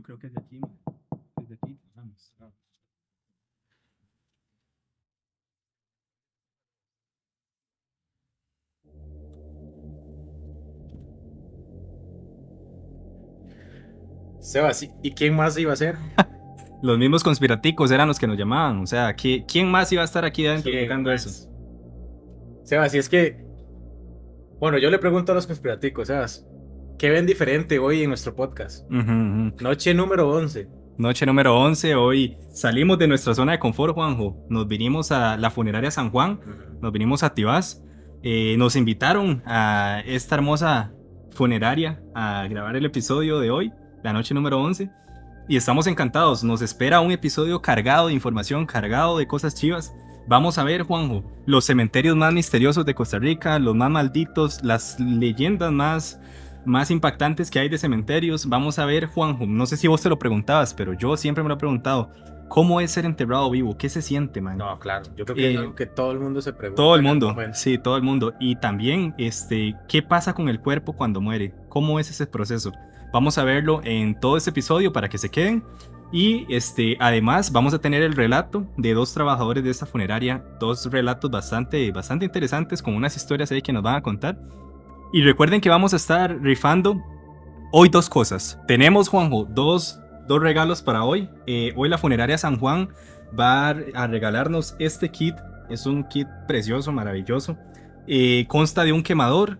creo que es de aquí, man. Desde aquí, vamos. Sebas, ¿y quién más iba a ser? Los mismos conspiraticos eran los que nos llamaban. O sea, ¿quién más iba a estar aquí adentro ¿Quién tocando más? eso? Sebas, y es que, bueno, yo le pregunto a los conspiraticos, Sebas, ¿qué ven diferente hoy en nuestro podcast? Ujú, ujú. Noche número 11. Noche número 11. Hoy salimos de nuestra zona de confort, Juanjo. Nos vinimos a la funeraria San Juan. Nos vinimos a Tibás. Nos invitaron a esta hermosa funeraria a grabar el episodio de hoy, la noche número 11. Y estamos encantados. Nos espera un episodio cargado de información, cargado de cosas chivas. Vamos a ver, Juanjo, los cementerios más misteriosos de Costa Rica, los más malditos, las leyendas más impactantes que hay de cementerios. Vamos a ver, Juanjo, no sé si vos te lo preguntabas, pero yo siempre me lo he preguntado. ¿Cómo es ser enterrado vivo? ¿Qué se siente, man? No, claro, yo creo que es algo que todo el mundo se pregunta. Todo el en algún mundo, momento. sí, todo el mundo. Y también, ¿qué pasa con el cuerpo cuando muere? ¿Cómo es ese proceso? Vamos a verlo en todo este episodio para que se queden. Y además vamos a tener el relato de dos trabajadores de esta funeraria, dos relatos bastante interesantes con unas historias ahí que nos van a contar. Y recuerden que vamos a estar rifando hoy dos cosas. Tenemos, Juanjo, dos regalos para hoy. Hoy la funeraria San Juan va a regalarnos este kit. Es un kit precioso, maravilloso. Consta de un quemador,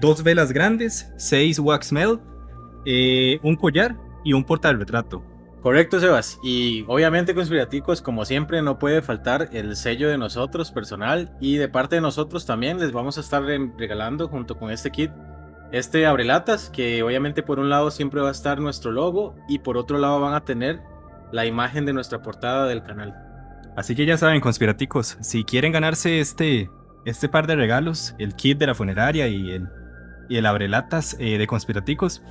dos velas grandes, 6 wax melt, un collar y un portarretrato. Correcto, Sebas. Y obviamente, conspiraticos, como siempre, no puede faltar el sello de nosotros, personal, y de parte de nosotros también les vamos a estar regalando junto con este kit este abrelatas, que obviamente por un lado siempre va a estar nuestro logo y por otro lado van a tener la imagen de nuestra portada del canal. Así que ya saben, conspiraticos, si quieren ganarse este par de regalos, el kit de la funeraria y el abrelatas de conspiraticos,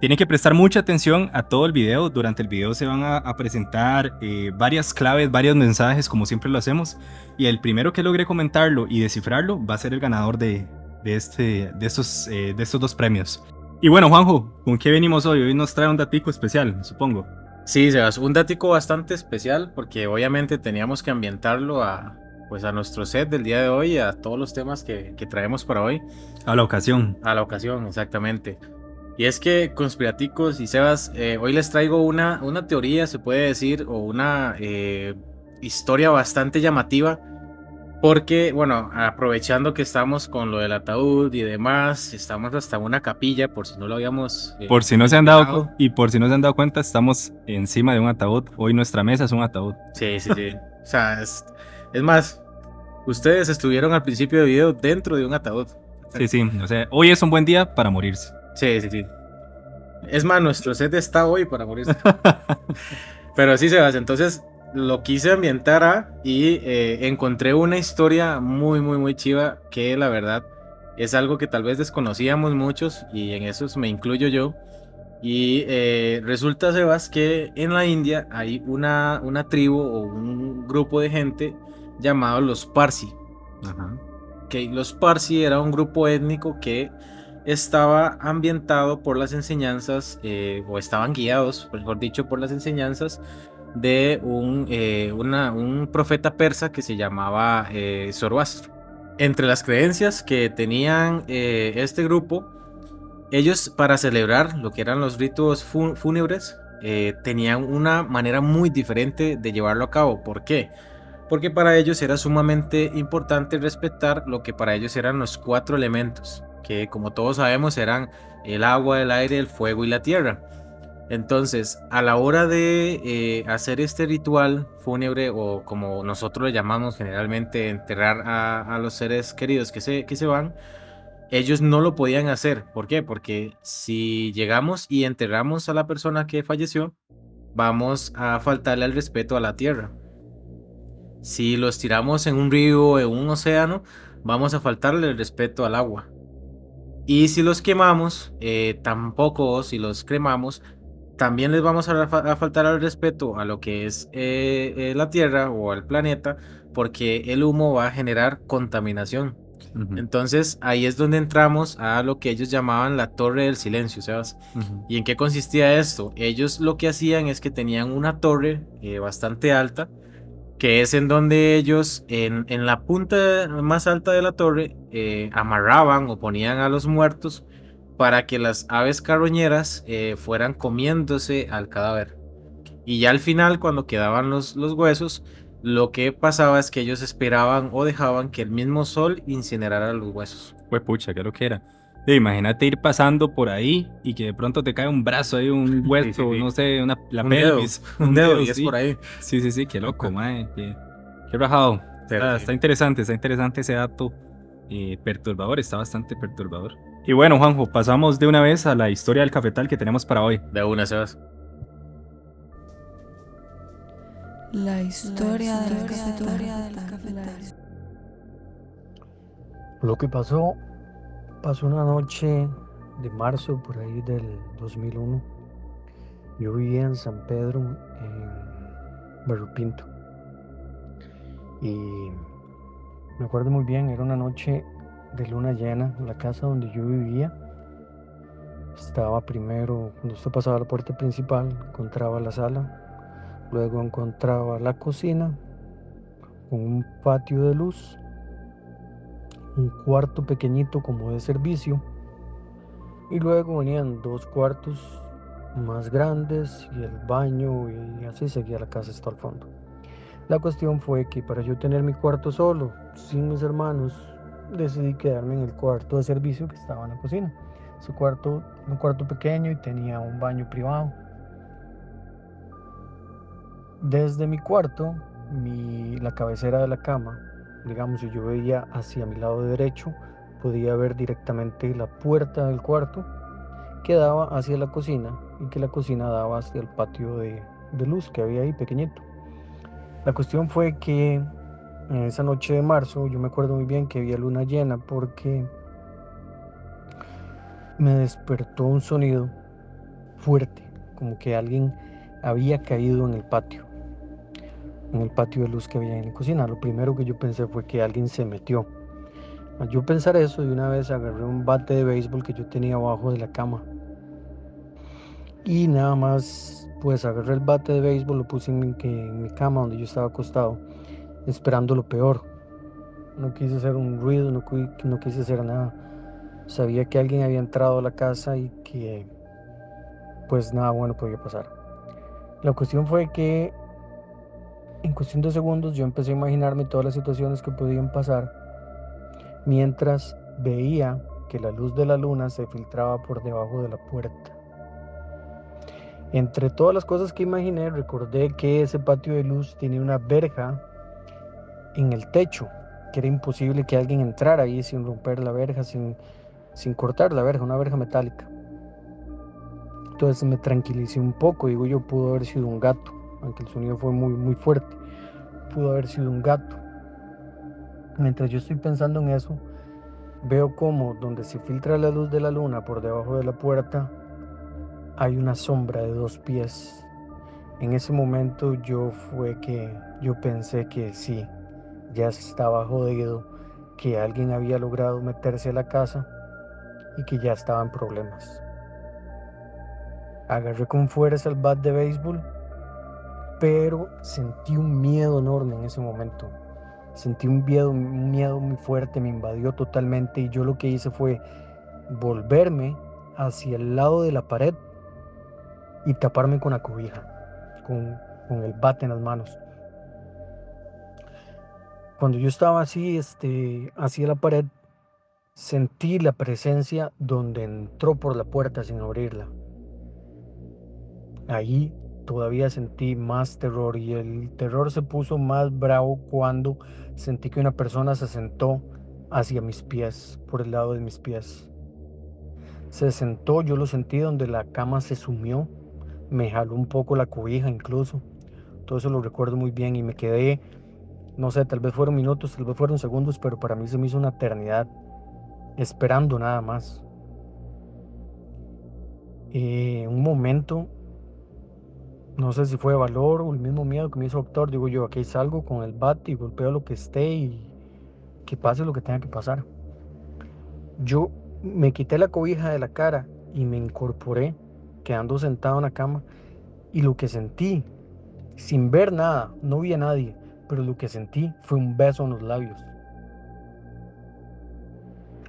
tienen que prestar mucha atención a todo el video. Durante el video se van a presentar varias claves, varios mensajes, como siempre lo hacemos. Y el primero que logre comentarlo y descifrarlo va a ser el ganador de estos dos premios. Y bueno, Juanjo, ¿con qué venimos hoy? Hoy nos trae un datico especial, supongo. Sí, Sebas, un datico bastante especial porque obviamente teníamos que ambientarlo pues a nuestro set del día de hoy, a todos los temas que traemos para hoy. A la ocasión. A la ocasión, exactamente. Y es que, conspiraticos y Sebas, hoy les traigo una teoría, se puede decir, o una historia bastante llamativa. Porque, bueno, aprovechando que estamos con lo del ataúd y demás, estamos hasta en una capilla, por si no lo habíamos Por si no se han dado cuenta, estamos encima de un ataúd. Hoy nuestra mesa es un ataúd. Sí, sí, sí. O sea, es más, ustedes estuvieron al principio del video dentro de un ataúd. Sí, sí. O sea, hoy es un buen día para morirse. Sí, sí, sí. Es más, nuestro set está hoy para morirse. Pero sí, Sebas, entonces lo quise ambientar y encontré una historia muy, muy, muy chiva que la verdad es algo que tal vez desconocíamos muchos y en eso me incluyo yo. Y resulta, Sebas, que en la India hay una tribu o un grupo de gente llamado los Parsi. Ajá. Que los Parsi era un grupo étnico que estaba ambientado por las enseñanzas, o estaban guiados, mejor dicho, por las enseñanzas de un profeta persa que se llamaba Zoroastro. Entre las creencias que tenían este grupo, ellos para celebrar lo que eran los ritos fúnebres, tenían una manera muy diferente de llevarlo a cabo. ¿Por qué? Porque para ellos era sumamente importante respetar lo que para ellos eran los 4 elementos, que como todos sabemos eran el agua, el aire, el fuego y la tierra. Entonces, a la hora de hacer este ritual fúnebre, o como nosotros le llamamos generalmente enterrar a los seres queridos que se van, ellos no lo podían hacer. ¿Por qué? Porque si llegamos y enterramos a la persona que falleció, vamos a faltarle el respeto a la tierra. Si los tiramos en un río o en un océano, vamos a faltarle el respeto al agua. Y si los quemamos, tampoco, si los cremamos, también les vamos a faltar al respeto a lo que es la Tierra o al planeta, porque el humo va a generar contaminación. Ujú, Entonces ahí es donde entramos a lo que ellos llamaban la Torre del Silencio, Sebas. ujú. ¿Y en qué consistía esto? Ellos lo que hacían es que tenían una torre bastante alta, que es en donde ellos en la punta más alta de la torre amarraban o ponían a los muertos para que las aves carroñeras fueran comiéndose al cadáver. Y ya al final, cuando quedaban los huesos, lo que pasaba es que ellos esperaban o dejaban que el mismo sol incinerara los huesos. Pues pucha, creo que era. Imagínate ir pasando por ahí y que de pronto te cae un brazo ahí, un Sí, sí, hueso, sí. no sé, la Un dedo, pelvis, un un dedo, dedo, y es sí. por ahí. Sí, sí, sí, qué loco, mae. Qué rajado. Pero sí. Está interesante ese dato perturbador, está bastante perturbador. Y bueno, Juanjo, pasamos de una vez a la historia del cafetal que tenemos para hoy. De una, Sebas. La historia del cafetal. Lo que pasó una noche de marzo por ahí del 2001. Yo vivía en San Pedro, en Barrio Pinto. Y me acuerdo muy bien, era una noche de luna llena. La casa donde yo vivía estaba primero, cuando usted pasaba la puerta principal, encontraba la sala, luego encontraba la cocina con un patio de luz, un cuarto pequeñito como de servicio, y luego venían dos cuartos más grandes y el baño, y así seguía la casa hasta el fondo. La cuestión fue que para yo tener mi cuarto solo, sin mis hermanos, decidí quedarme en el cuarto de servicio que estaba en la cocina. Su cuarto, un cuarto pequeño, y tenía un baño privado. Desde mi cuarto, la cabecera de la cama, digamos, si yo veía hacia mi lado derecho, podía ver directamente la puerta del cuarto que daba hacia la cocina, y que la cocina daba hacia el patio de luz que había ahí pequeñito. La cuestión fue que en esa noche de marzo, yo me acuerdo muy bien que había luna llena, porque me despertó un sonido fuerte, como que alguien había caído en el patio de luz que había en la cocina. Lo primero que yo pensé fue que alguien se metió. Al yo pensar eso, de una vez agarré un bate de béisbol que yo tenía abajo de la cama, y nada más pues agarré el bate de béisbol, lo puse en mi cama donde yo estaba acostado, esperando lo peor. No quise hacer un ruido, no quise hacer nada. Sabía que alguien había entrado a la casa y que pues nada bueno podía pasar. La cuestión fue que en cuestión de segundos yo empecé a imaginarme todas las situaciones que podían pasar, mientras veía que la luz de la luna se filtraba por debajo de la puerta. Entre todas las cosas que imaginé, recordé que ese patio de luz tenía una verja en el techo, que era imposible que alguien entrara ahí sin romper la verja, sin cortar la verja, una verja metálica. Entonces me tranquilicé un poco, digo yo, pudo haber sido un gato, aunque el sonido fue muy, muy fuerte, pudo haber sido un gato. Mientras yo estoy pensando en eso, veo como donde se filtra la luz de la luna por debajo de la puerta, hay una sombra de 2 pies. En ese momento yo pensé que sí, ya estaba jodido, que alguien había logrado meterse a la casa y que ya estaba en problemas. Agarré con fuerza el bat de béisbol, pero sentí un miedo enorme en ese momento. Sentí un miedo muy fuerte, me invadió totalmente, y yo lo que hice fue volverme hacia el lado de la pared y taparme con la cobija, con el bate en las manos. Cuando yo estaba así, hacia la pared, sentí la presencia donde entró por la puerta sin abrirla. Allí todavía sentí más terror, y el terror se puso más bravo cuando sentí que una persona se sentó hacia mis pies, por el lado de mis pies. Se sentó, yo lo sentí donde la cama se sumió, me jaló un poco la cobija incluso. Todo eso lo recuerdo muy bien, y me quedé, no sé, tal vez fueron minutos, tal vez fueron segundos, pero para mí se me hizo una eternidad esperando nada más. Un momento, no sé si fue valor o el mismo miedo que me hizo doctor, digo yo, aquí salgo con el bate y golpeo lo que esté, y que pase lo que tenga que pasar. Yo me quité la cobija de la cara y me incorporé, quedando sentado en la cama, y lo que sentí, sin ver nada, no vi a nadie, pero lo que sentí fue un beso en los labios.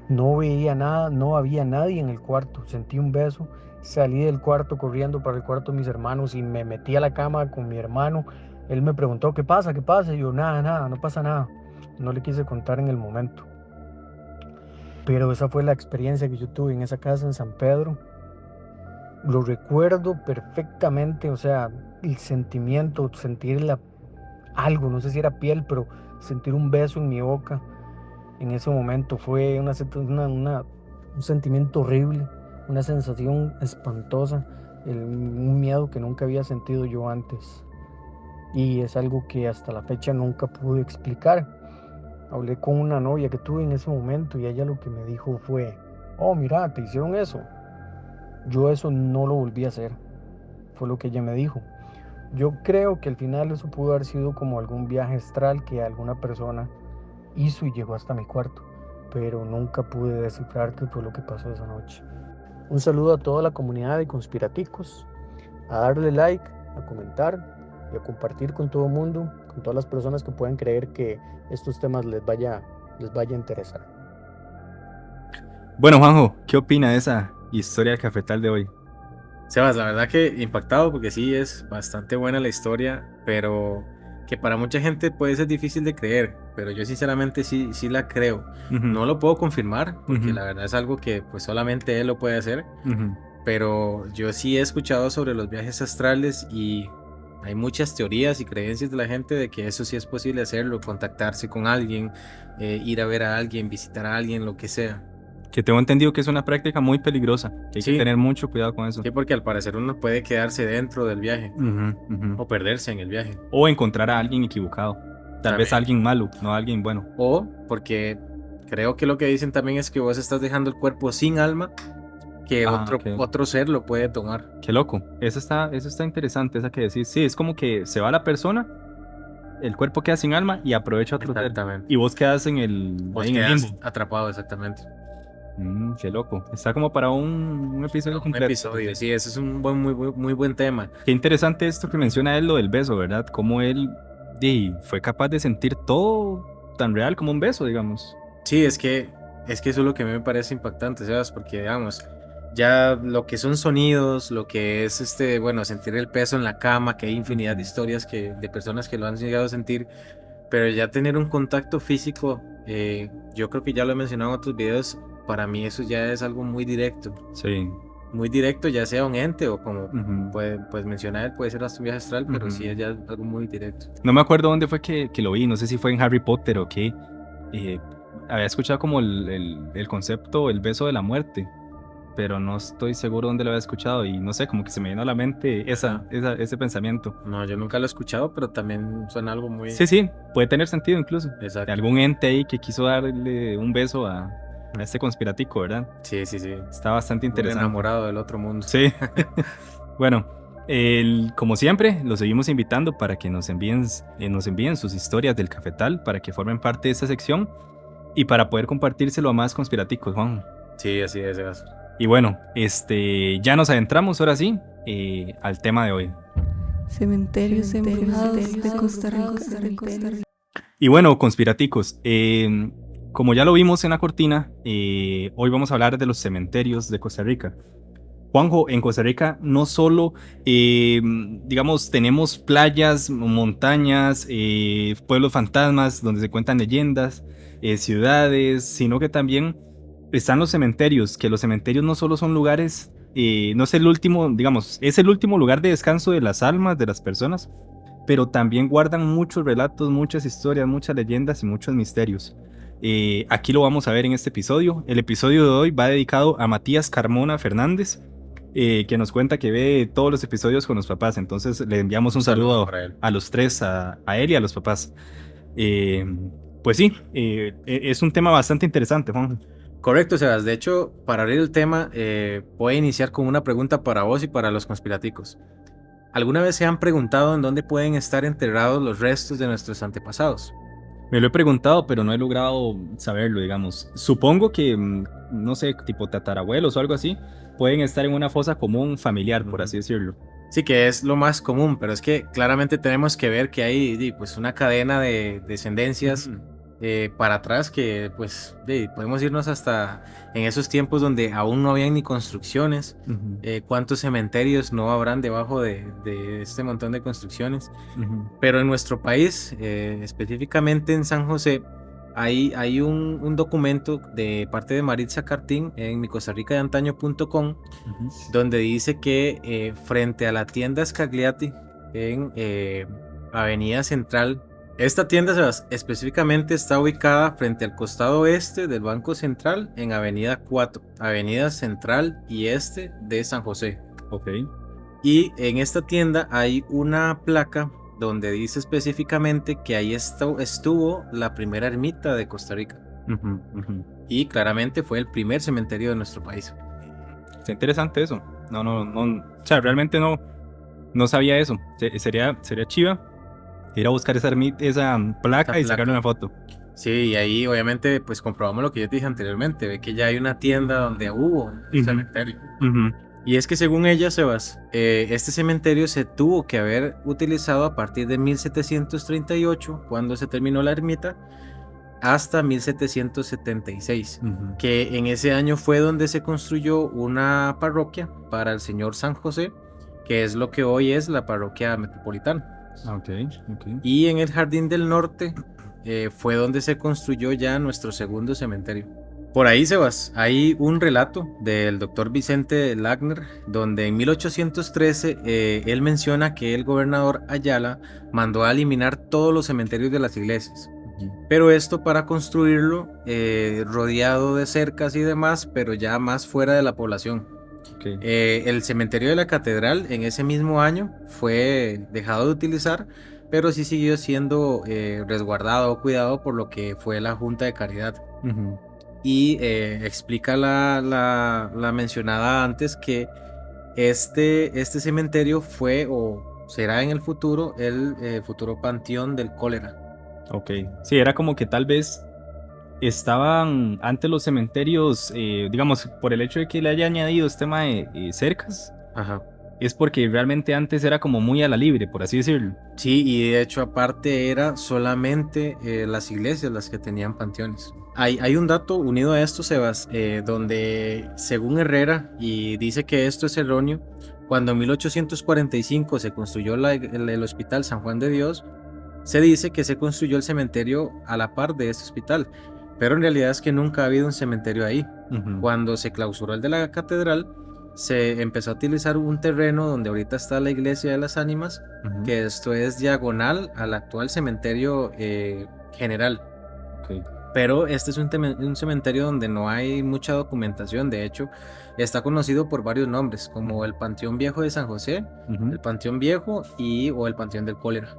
No veía nada, no había nadie en el cuarto, sentí un beso, salí del cuarto corriendo para el cuarto de mis hermanos y me metí a la cama con mi hermano. Él me preguntó, ¿qué pasa? ¿Qué pasa? Y yo, nada, no pasa nada. No le quise contar en el momento. Pero esa fue la experiencia que yo tuve en esa casa en San Pedro. Lo recuerdo perfectamente, o sea, el sentimiento, algo, no sé si era piel, pero sentir un beso en mi boca en ese momento fue un sentimiento horrible, una sensación espantosa, un miedo que nunca había sentido yo antes. Y es algo que hasta la fecha nunca pude explicar. Hablé con una novia que tuve en ese momento y ella lo que me dijo fue, oh, mira, te hicieron eso. Yo eso no lo volví a hacer, fue lo que ella me dijo. Yo creo que al final eso pudo haber sido como algún viaje astral que alguna persona hizo y llegó hasta mi cuarto, pero nunca pude descifrar qué fue lo que pasó esa noche. Un saludo a toda la comunidad de Conspiraticos, a darle like, a comentar y a compartir con todo el mundo, con todas las personas que puedan creer que estos temas les vaya a interesar. Bueno, Juanjo, ¿qué opina de esa historia del cafetal de hoy? Sebas, la verdad que impactado porque sí es bastante buena la historia, pero que para mucha gente puede ser difícil de creer, pero yo sinceramente sí la creo. No lo puedo confirmar porque la verdad es algo que pues solamente él lo puede hacer, pero yo sí he escuchado sobre los viajes astrales y hay muchas teorías y creencias de la gente de que eso sí es posible hacerlo, contactarse con alguien, ir a ver a alguien, visitar a alguien, lo que sea. Que tengo entendido que es una práctica muy peligrosa, que hay que tener mucho cuidado con eso. Sí, porque al parecer uno puede quedarse dentro del viaje o perderse en el viaje. O encontrar a alguien equivocado, tal vez a alguien malo, no a alguien bueno. O porque creo que lo que dicen también es que vos estás dejando el cuerpo sin alma, que otro ser lo puede tomar. Qué loco, eso está interesante, esa que decís. Sí, es como que se va la persona, el cuerpo queda sin alma y aprovecha otro ser. Exactamente. Y vos quedas en el limbo. Atrapado, exactamente. Qué loco. Está como para un episodio completo. Un episodio, sí, ese es un muy buen tema. Qué interesante esto que menciona él, lo del beso, ¿verdad? Cómo él fue capaz de sentir todo tan real como un beso, digamos. Sí, es que eso es lo que a mí me parece impactante, ¿sabes? Porque, digamos, ya lo que son sonidos, lo que es sentir el peso en la cama, que hay infinidad de historias de personas que lo han llegado a sentir, pero ya tener un contacto físico, yo creo que ya lo he mencionado en otros videos. Para mí eso ya es algo muy directo. Sí. Muy directo, ya sea un ente o como puedes mencionar, puede ser hasta un viaje astral, pero sí es ya algo muy directo. No me acuerdo dónde fue que lo vi, no sé si fue en Harry Potter o qué. Había escuchado como el concepto, el beso de la muerte, pero no estoy seguro dónde lo había escuchado y no sé, como que se me vino a la mente ese pensamiento. No, yo nunca lo he escuchado, pero también suena algo muy... Sí, puede tener sentido incluso. Exacto. De algún ente ahí que quiso darle un beso a este conspiratico, ¿verdad? Sí. Está bastante interesante. Muy enamorado del otro mundo. Sí. Bueno, como siempre, los seguimos invitando para que nos envíen sus historias del cafetal, para que formen parte de esta sección y para poder compartírselo a más conspiraticos, Juan. Sí, así es. Y bueno, ya nos adentramos ahora sí al tema de hoy. Cementerios embrujados de Costa Rica. Y bueno, conspiraticos, como ya lo vimos en la cortina, hoy vamos a hablar de los cementerios de Costa Rica. Juanjo, en Costa Rica no solo, digamos, tenemos playas, montañas, pueblos fantasmas donde se cuentan leyendas, ciudades, sino que también están los cementerios, que los cementerios no solo son lugares, no es el último, digamos, es el último lugar de descanso de las almas de las personas, pero también guardan muchos relatos, muchas historias, muchas leyendas y muchos misterios. Aquí lo vamos a ver en este episodio. El episodio de hoy va dedicado a Matías Carmona Fernández, que nos cuenta que ve todos los episodios con los papás. Entonces le enviamos un saludo a los tres, a él y a los papás. Pues sí, es un tema bastante interesante, Juan. Correcto, Sebas. De hecho, para abrir el tema, voy a iniciar con una pregunta para vos y para los conspiraticos. ¿Alguna vez se han preguntado en dónde pueden estar enterrados los restos de nuestros antepasados? Me lo he preguntado, pero no he logrado saberlo, digamos. Supongo que, no sé, tipo tatarabuelos o algo así, pueden estar en una fosa común familiar, por así decirlo. Sí, que es lo más común, pero es que claramente tenemos que ver que hay pues una cadena de descendencias para atrás que pues podemos irnos hasta en esos tiempos donde aún no habían ni construcciones. ¿Cuántos cementerios no habrán debajo de este montón de construcciones? Pero en nuestro país, específicamente en San José, hay un documento de parte de Maritza Cartín en micostarricadeantaño.com donde dice que frente a la tienda Scagliati en Avenida Central, esta tienda específicamente está ubicada frente al costado oeste del Banco Central en Avenida 4, Avenida Central y Este de San José. Ok. Y en esta tienda hay una placa donde dice específicamente que ahí estuvo la primera ermita de Costa Rica. Y claramente fue el primer cementerio de nuestro país. Está interesante eso. No, o sea, realmente no sabía eso. Sería chiva ir a buscar esa placa y sacarle una foto. Sí, y ahí obviamente pues comprobamos lo que yo te dije anteriormente, ve que ya hay una tienda donde hubo un cementerio. Y es que según ella, Sebas, este cementerio se tuvo que haber utilizado a partir de 1738, cuando se terminó la ermita, hasta 1776, que en ese año fue donde se construyó una parroquia para el Señor San José, que es lo que hoy es la parroquia metropolitana. Okay. Y en el Jardín del Norte fue donde se construyó ya nuestro segundo cementerio. Por ahí, Sebas, hay un relato del doctor Vicente Lagner, donde en 1813 él menciona que el gobernador Ayala mandó a eliminar todos los cementerios de las iglesias. Pero esto para construirlo rodeado de cercas y demás, pero ya más fuera de la población. Okay. El cementerio de la catedral en ese mismo año fue dejado de utilizar, pero sí siguió siendo resguardado o cuidado por lo que fue la Junta de Caridad. Y explica la mencionada antes que este cementerio fue o será en el futuro el futuro panteón del cólera. Ok, sí, era como que tal vez estaban antes los cementerios, digamos, por el hecho de que le haya añadido este tema de cercas, es porque realmente antes era como muy a la libre, por así decirlo. Sí, y de hecho aparte era solamente las iglesias las que tenían panteones. Hay un dato unido a esto, Sebas, donde según Herrera, y dice que esto es erróneo, cuando en 1845 se construyó el Hospital San Juan de Dios, se dice que se construyó el cementerio a la par de este hospital, pero en realidad es que nunca ha habido un cementerio ahí. Cuando se clausuró el de la catedral, se empezó a utilizar un terreno donde ahorita está la Iglesia de las Ánimas, que esto es diagonal al actual cementerio general. Pero este es un cementerio donde no hay mucha documentación. De hecho, está conocido por varios nombres, como el Panteón Viejo de San José, el Panteón Viejo o el Panteón del Cólera.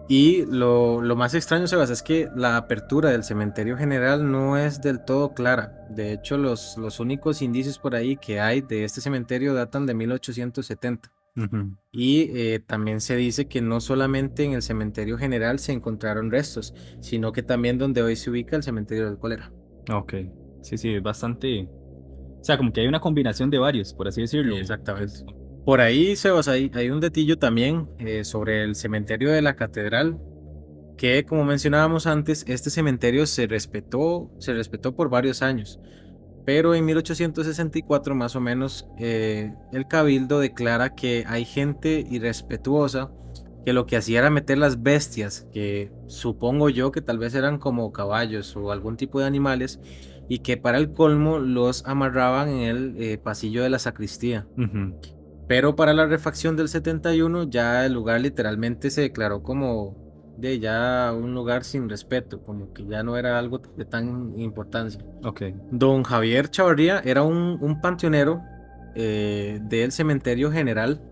Y lo más extraño, Sebas, es que la apertura del cementerio general no es del todo clara. De hecho, los únicos indicios por ahí que hay de este cementerio datan de 1870. Y también se dice que no solamente en el cementerio general se encontraron restos, sino que también donde hoy se ubica el cementerio del cólera. Ok, sí, es bastante... O sea, como que hay una combinación de varios, por así decirlo. Exactamente. Por ahí, Sebas, hay un detillo también sobre el cementerio de la catedral, que como mencionábamos antes, este cementerio se respetó por varios años. Pero en 1864 más o menos el cabildo declara que hay gente irrespetuosa que lo que hacía era meter las bestias, que supongo yo que tal vez eran como caballos o algún tipo de animales, y que para el colmo los amarraban en el pasillo de la sacristía. Pero para la refacción del 71 ya el lugar literalmente se declaró como de ya un lugar sin respeto, como que ya no era algo de tan importancia. Don Javier Chavarría era un panteonero del cementerio general,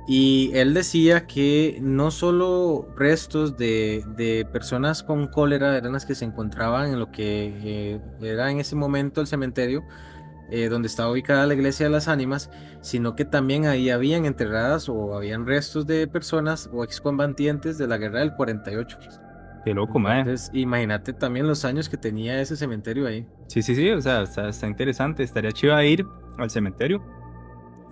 y él decía que no solo restos de personas con cólera eran las que se encontraban en lo que era en ese momento el cementerio donde estaba ubicada la Iglesia de las Ánimas, sino que también ahí habían enterradas o habían restos de personas o excombatientes de la guerra del 48. Qué loco, mae. Entonces, imagínate también los años que tenía ese cementerio ahí. Sí, o sea, está interesante. Estaría chido ir al cementerio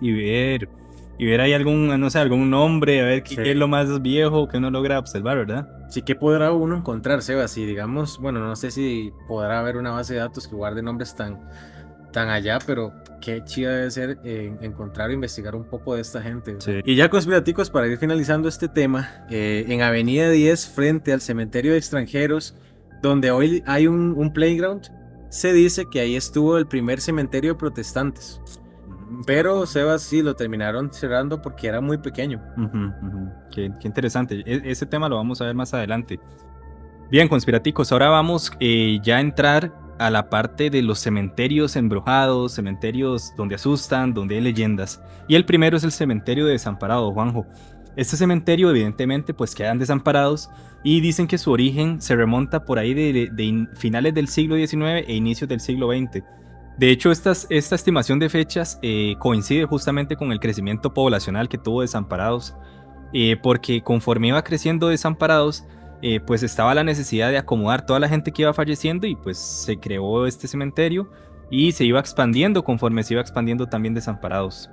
y ver ahí algún, no sé, algún nombre, a ver Sí. qué es lo más viejo que uno logra observar, ¿verdad? Sí, que podrá uno encontrar, Sebas, si digamos, bueno, no sé si podrá haber una base de datos que guarde nombres tan allá, pero qué chido debe ser encontrar e investigar un poco de esta gente. Sí. Y ya conspiraticos, para ir finalizando este tema, en Avenida 10, frente al cementerio de extranjeros, donde hoy hay un playground, se dice que ahí estuvo el primer cementerio de protestantes. Pero Sebas sí lo terminaron cerrando porque era muy pequeño. Qué interesante. Ese tema lo vamos a ver más adelante. Bien, conspiraticos, ahora vamos ya a entrar a la parte de los cementerios embrujados, cementerios donde asustan, donde hay leyendas. Y el primero es el cementerio de Desamparado, Juanjo. Este cementerio evidentemente pues quedan desamparados y dicen que su origen se remonta por ahí de finales del siglo XIX e inicios del siglo XX. De hecho, esta estimación de fechas coincide justamente con el crecimiento poblacional que tuvo Desamparados, porque conforme iba creciendo Desamparados, pues estaba la necesidad de acomodar toda la gente que iba falleciendo y pues se creó este cementerio y se iba expandiendo conforme se iba expandiendo también Desamparados.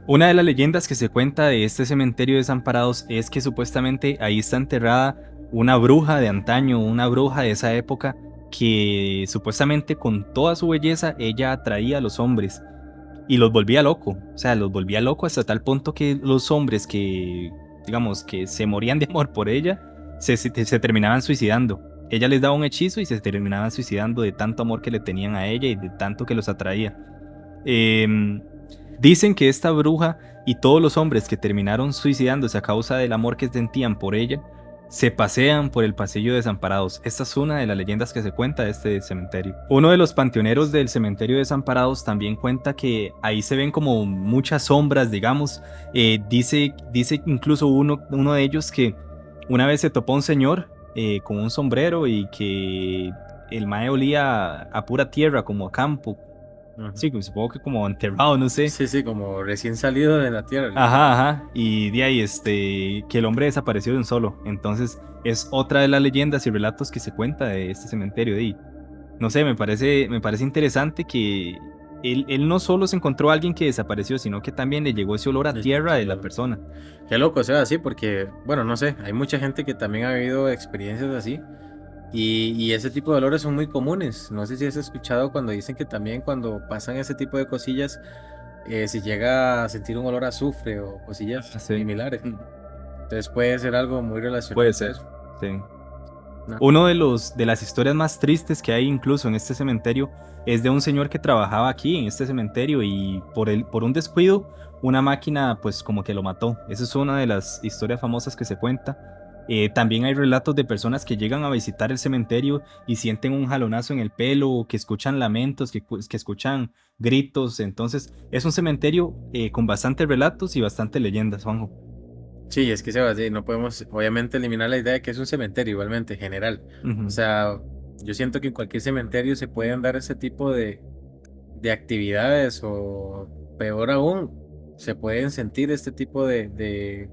Una de las leyendas que se cuenta de este cementerio de Desamparados es que supuestamente ahí está enterrada una bruja de antaño, una bruja de esa época que supuestamente con toda su belleza ella atraía a los hombres y los volvía loco, o sea, los volvía loco hasta tal punto que los hombres que, digamos, que se morían de amor por ella, se terminaban suicidando. Ella les daba un hechizo y se terminaban suicidando de tanto amor que le tenían a ella y de tanto que los atraía. Dicen que esta bruja y todos los hombres que terminaron suicidándose a causa del amor que sentían por ella, se pasean por el pasillo de Desamparados. Esta es una de las leyendas que se cuenta de este cementerio. Uno de los panteoneros del cementerio de Desamparados también cuenta que ahí se ven como muchas sombras, digamos. Dice incluso uno de ellos que una vez se topó un señor con un sombrero y que el mae olía a pura tierra, como a campo. Sí, supongo que como enterrado, no sé. Sí, como recién salido de la tierra. Ajá. Y de ahí, que el hombre desapareció de un solo. Entonces, es otra de las leyendas y relatos que se cuenta de este cementerio. No sé, me parece interesante que él no solo se encontró a alguien que desapareció, sino que también le llegó ese olor a tierra de la persona. Qué loco, o sea, así, porque, bueno, no sé, hay mucha gente que también ha vivido experiencias así. Y ese tipo de olores son muy comunes. No sé si has escuchado cuando dicen que también cuando pasan ese tipo de cosillas, se llega a sentir un olor a azufre o cosillas similares. Entonces puede ser algo muy relacionado. Puede ser, sí. Uno de las historias más tristes que hay incluso en este cementerio es de un señor que trabajaba aquí en este cementerio y por un descuido una máquina pues como que lo mató. Esa es una de las historias famosas que se cuenta. También hay relatos de personas que llegan a visitar el cementerio y sienten un jalonazo en el pelo, que escuchan lamentos, que escuchan gritos. Entonces es un cementerio con bastantes relatos y bastantes leyendas, Juanjo. Sí, es que no podemos obviamente eliminar la idea de que es un cementerio igualmente general. O sea, yo siento que en cualquier cementerio se pueden dar ese tipo de actividades o peor aún, se pueden sentir este tipo de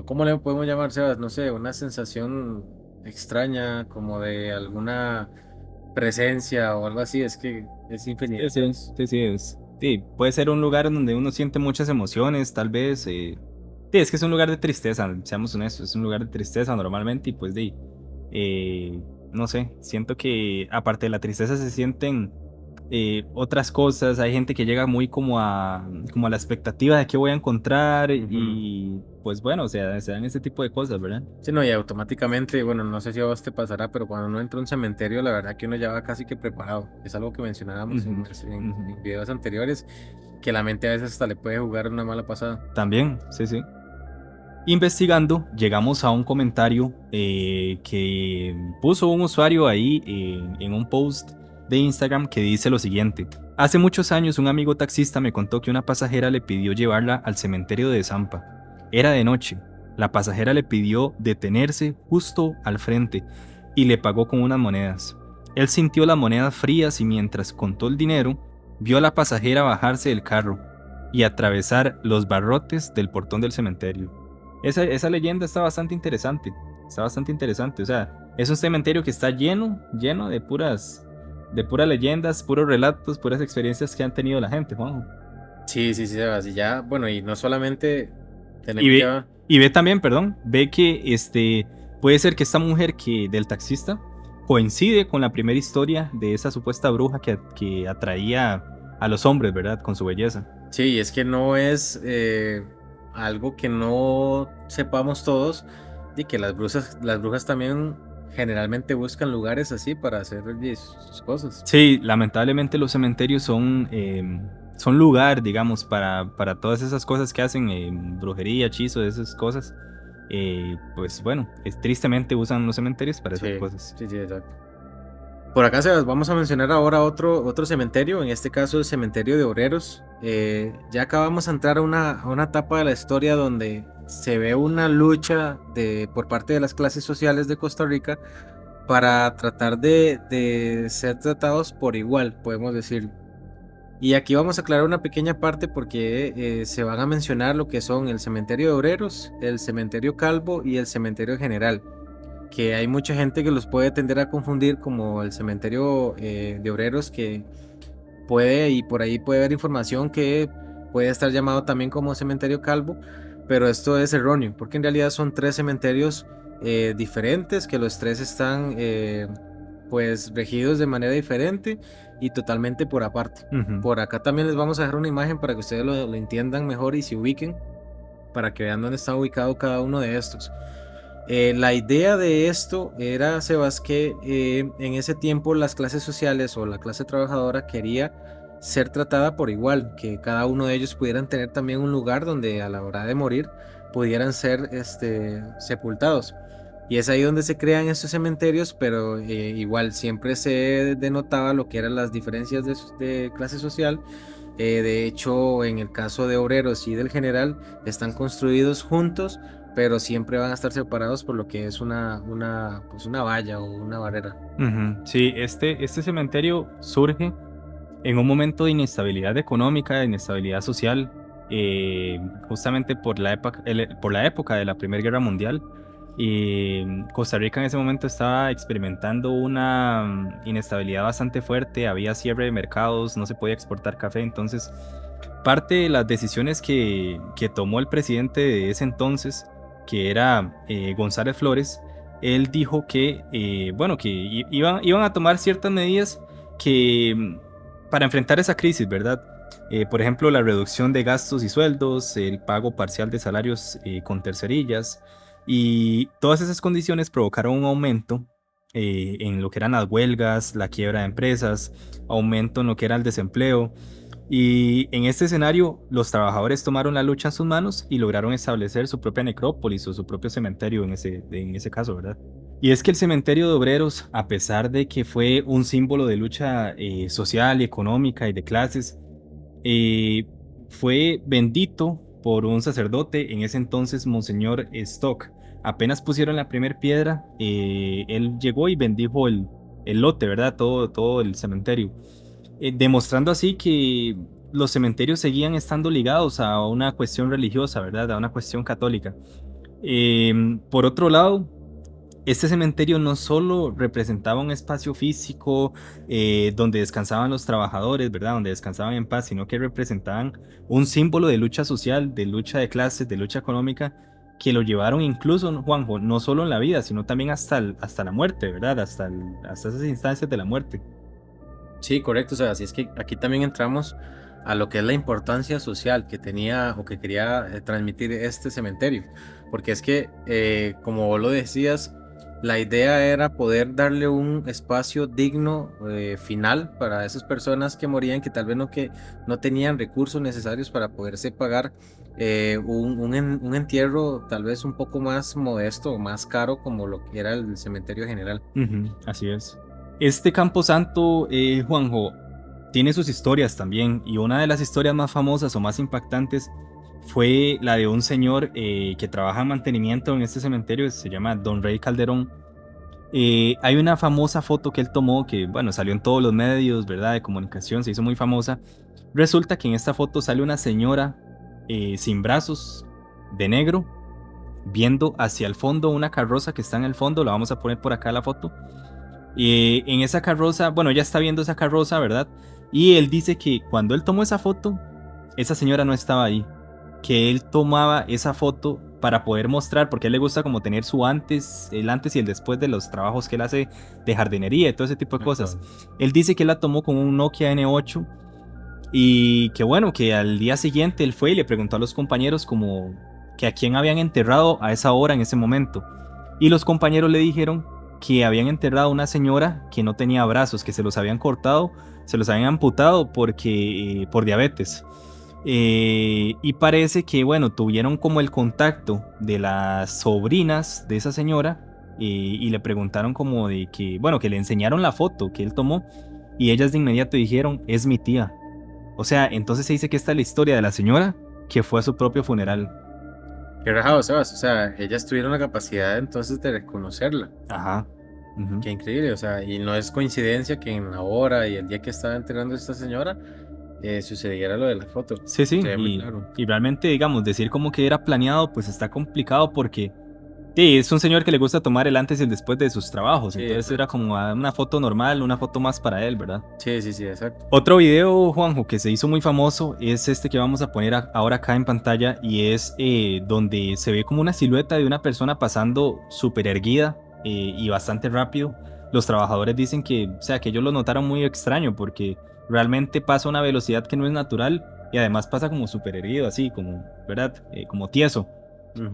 ¿cómo le podemos llamar, Sebas? No sé, una sensación extraña, como de alguna presencia o algo así. Es que es infinito. Sí, puede ser un lugar donde uno siente muchas emociones, tal vez. Sí, es que es un lugar de tristeza, seamos honestos, es un lugar de tristeza normalmente y pues no sé, siento que aparte de la tristeza se sienten otras cosas. Hay gente que llega muy como a la expectativa de qué voy a encontrar y pues bueno, o sea, se dan ese tipo de cosas, ¿verdad? Sí, no, y automáticamente, bueno, no sé si a vos te pasará, pero cuando uno entra a un cementerio, la verdad que uno ya va casi que preparado. Es algo que mencionábamos en videos anteriores, que la mente a veces hasta le puede jugar una mala pasada. También, sí. Investigando, llegamos a un comentario que puso un usuario ahí en un post de Instagram que dice lo siguiente: hace muchos años un amigo taxista me contó que una pasajera le pidió llevarla al cementerio de Zampa. Era de noche. La pasajera le pidió detenerse justo al frente y le pagó con unas monedas. Él sintió las monedas frías y mientras contó el dinero, vio a la pasajera bajarse del carro y atravesar los barrotes del portón del cementerio. Esa leyenda está bastante interesante. O sea, Es un cementerio que está lleno de puras leyendas, puros relatos, puras experiencias que han tenido la gente, Juanjo. Sí, Sebas, y ya, bueno, y no solamente Y ve, que... y ve también, perdón, ve que puede ser que esta mujer del taxista coincide con la primera historia de esa supuesta bruja que atraía a los hombres, ¿verdad? Con su belleza. Sí, es que no es algo que no sepamos todos, y que las brujas también generalmente buscan lugares así para hacer sus cosas. Sí, lamentablemente los cementerios son lugar, digamos, para todas esas cosas que hacen, brujería, hechizo, esas cosas. Pues bueno, tristemente usan los cementerios para esas cosas. Sí, exacto. Por acá, Sebas, vamos a mencionar ahora otro cementerio, en este caso el cementerio de obreros. Ya acabamos de entrar a una etapa de la historia donde se ve una lucha por parte de las clases sociales de Costa Rica para tratar de ser tratados por igual, podemos decir. Y aquí vamos a aclarar una pequeña parte porque se van a mencionar lo que son el cementerio de obreros, el cementerio Calvo y el cementerio general, que hay mucha gente que los puede tender a confundir como el cementerio de obreros, que y por ahí puede haber información que puede estar llamado también como cementerio Calvo, pero esto es erróneo, porque en realidad son 3 cementerios diferentes, que los 3 están pues regidos de manera diferente y totalmente por aparte. Por acá también les vamos a dejar una imagen para que ustedes lo entiendan mejor y se ubiquen, para que vean dónde está ubicado cada uno de estos. La idea de esto era, Sebas, que en ese tiempo las clases sociales o la clase trabajadora quería ser tratada por igual, que cada uno de ellos pudieran tener también un lugar donde a la hora de morir pudieran ser sepultados. Y es ahí donde se crean estos cementerios, pero igual siempre se denotaba lo que eran las diferencias de clase social. De hecho, en el caso de obreros y del general, están construidos juntos, pero siempre van a estar separados por lo que es una valla o una barrera. Sí, este cementerio surge en un momento de inestabilidad económica, de inestabilidad social, justamente por la época de la Primera Guerra Mundial. Y Costa Rica en ese momento estaba experimentando una inestabilidad bastante fuerte, había cierre de mercados, no se podía exportar café, entonces parte de las decisiones que tomó el presidente de ese entonces, que era González Flores, él dijo que iban a tomar ciertas medidas para enfrentar esa crisis, ¿verdad? Por ejemplo, la reducción de gastos y sueldos, el pago parcial de salarios con tercerillas, y todas esas condiciones provocaron un aumento en lo que eran las huelgas, la quiebra de empresas, aumento en lo que era el desempleo. Y en este escenario, los trabajadores tomaron la lucha en sus manos y lograron establecer su propia necrópolis o su propio cementerio en ese caso, ¿verdad? Y es que el cementerio de obreros, a pesar de que fue un símbolo de lucha social y económica y de clases, fue bendito por un sacerdote, en ese entonces Monseñor Stock. Apenas pusieron la primera piedra, él llegó y bendijo el lote, ¿verdad? Todo el cementerio. Demostrando así que los cementerios seguían estando ligados a una cuestión religiosa, ¿verdad? A una cuestión católica. Por otro lado, este cementerio no solo representaba un espacio físico donde descansaban los trabajadores, ¿verdad? Donde descansaban en paz, sino que representaban un símbolo de lucha social, de lucha de clases, de lucha económica, que lo llevaron incluso, Juanjo, no solo en la vida, sino también hasta la muerte, ¿verdad? Hasta esas instancias de la muerte. Sí, correcto, o sea, así es que aquí también entramos a lo que es la importancia social que tenía o que quería transmitir este cementerio, porque es que, como vos lo decías, la idea era poder darle un espacio digno final para esas personas que morían, que tal vez no tenían recursos necesarios para poderse pagar un entierro tal vez un poco más modesto o más caro como lo que era el cementerio general. Así es. Este camposanto, Juanjo, tiene sus historias también, y una de las historias más famosas o más impactantes fue la de un señor que trabaja en mantenimiento en este cementerio, se llama Don Rey Calderón. Hay una famosa foto que él tomó que, bueno, salió en todos los medios, ¿verdad?, de comunicación, se hizo muy famosa. Resulta que en esta foto sale una señora sin brazos, de negro, viendo hacia el fondo una carroza que está en el fondo, la vamos a poner por acá la foto. Y en esa carroza, bueno, ella está viendo esa carroza, ¿verdad? Y él dice que cuando él tomó esa foto, esa señora no estaba ahí. Que él tomaba esa foto para poder mostrar, porque a él le gusta como tener el antes y el después de los trabajos que él hace de jardinería y todo ese tipo de cosas. Él dice que él la tomó con un Nokia N8 y que bueno, que al día siguiente él fue y le preguntó a los compañeros como que a quién habían enterrado a esa hora en ese momento. Y los compañeros le dijeron que habían enterrado a una señora que no tenía brazos, que se los habían cortado, se los habían amputado porque, por diabetes. Y parece que, bueno, tuvieron como el contacto de las sobrinas de esa señora y le preguntaron como de que, bueno, que le enseñaron la foto que él tomó y ellas de inmediato dijeron, es mi tía. O sea, entonces se dice que esta es la historia de la señora que fue a su propio funeral. Qué rajado, Sebas. O sea, ellas tuvieron la capacidad entonces de reconocerla. Ajá. Uh-huh. Qué increíble, o sea, y no es coincidencia que en la hora y el día que estaba enterrando a esta señora sucediera lo de la foto. Sí, sí, Se ve muy claro. y realmente, digamos, decir como que era planeado, pues está complicado porque sí, es un señor que le gusta tomar el antes y el después de sus trabajos, Sí, entonces exacto. era como una foto normal, una foto más para él, ¿verdad? Sí, sí, sí, exacto. Otro video, Juanjo, que se hizo muy famoso es este que vamos a poner ahora acá en pantalla y es donde se ve como una silueta de una persona pasando súper erguida y bastante rápido. Los trabajadores dicen que, o sea, que ellos lo notaron muy extraño porque realmente pasa a una velocidad que no es natural y además pasa como súper erguido, así, como, ¿verdad? Como tieso. Ujú.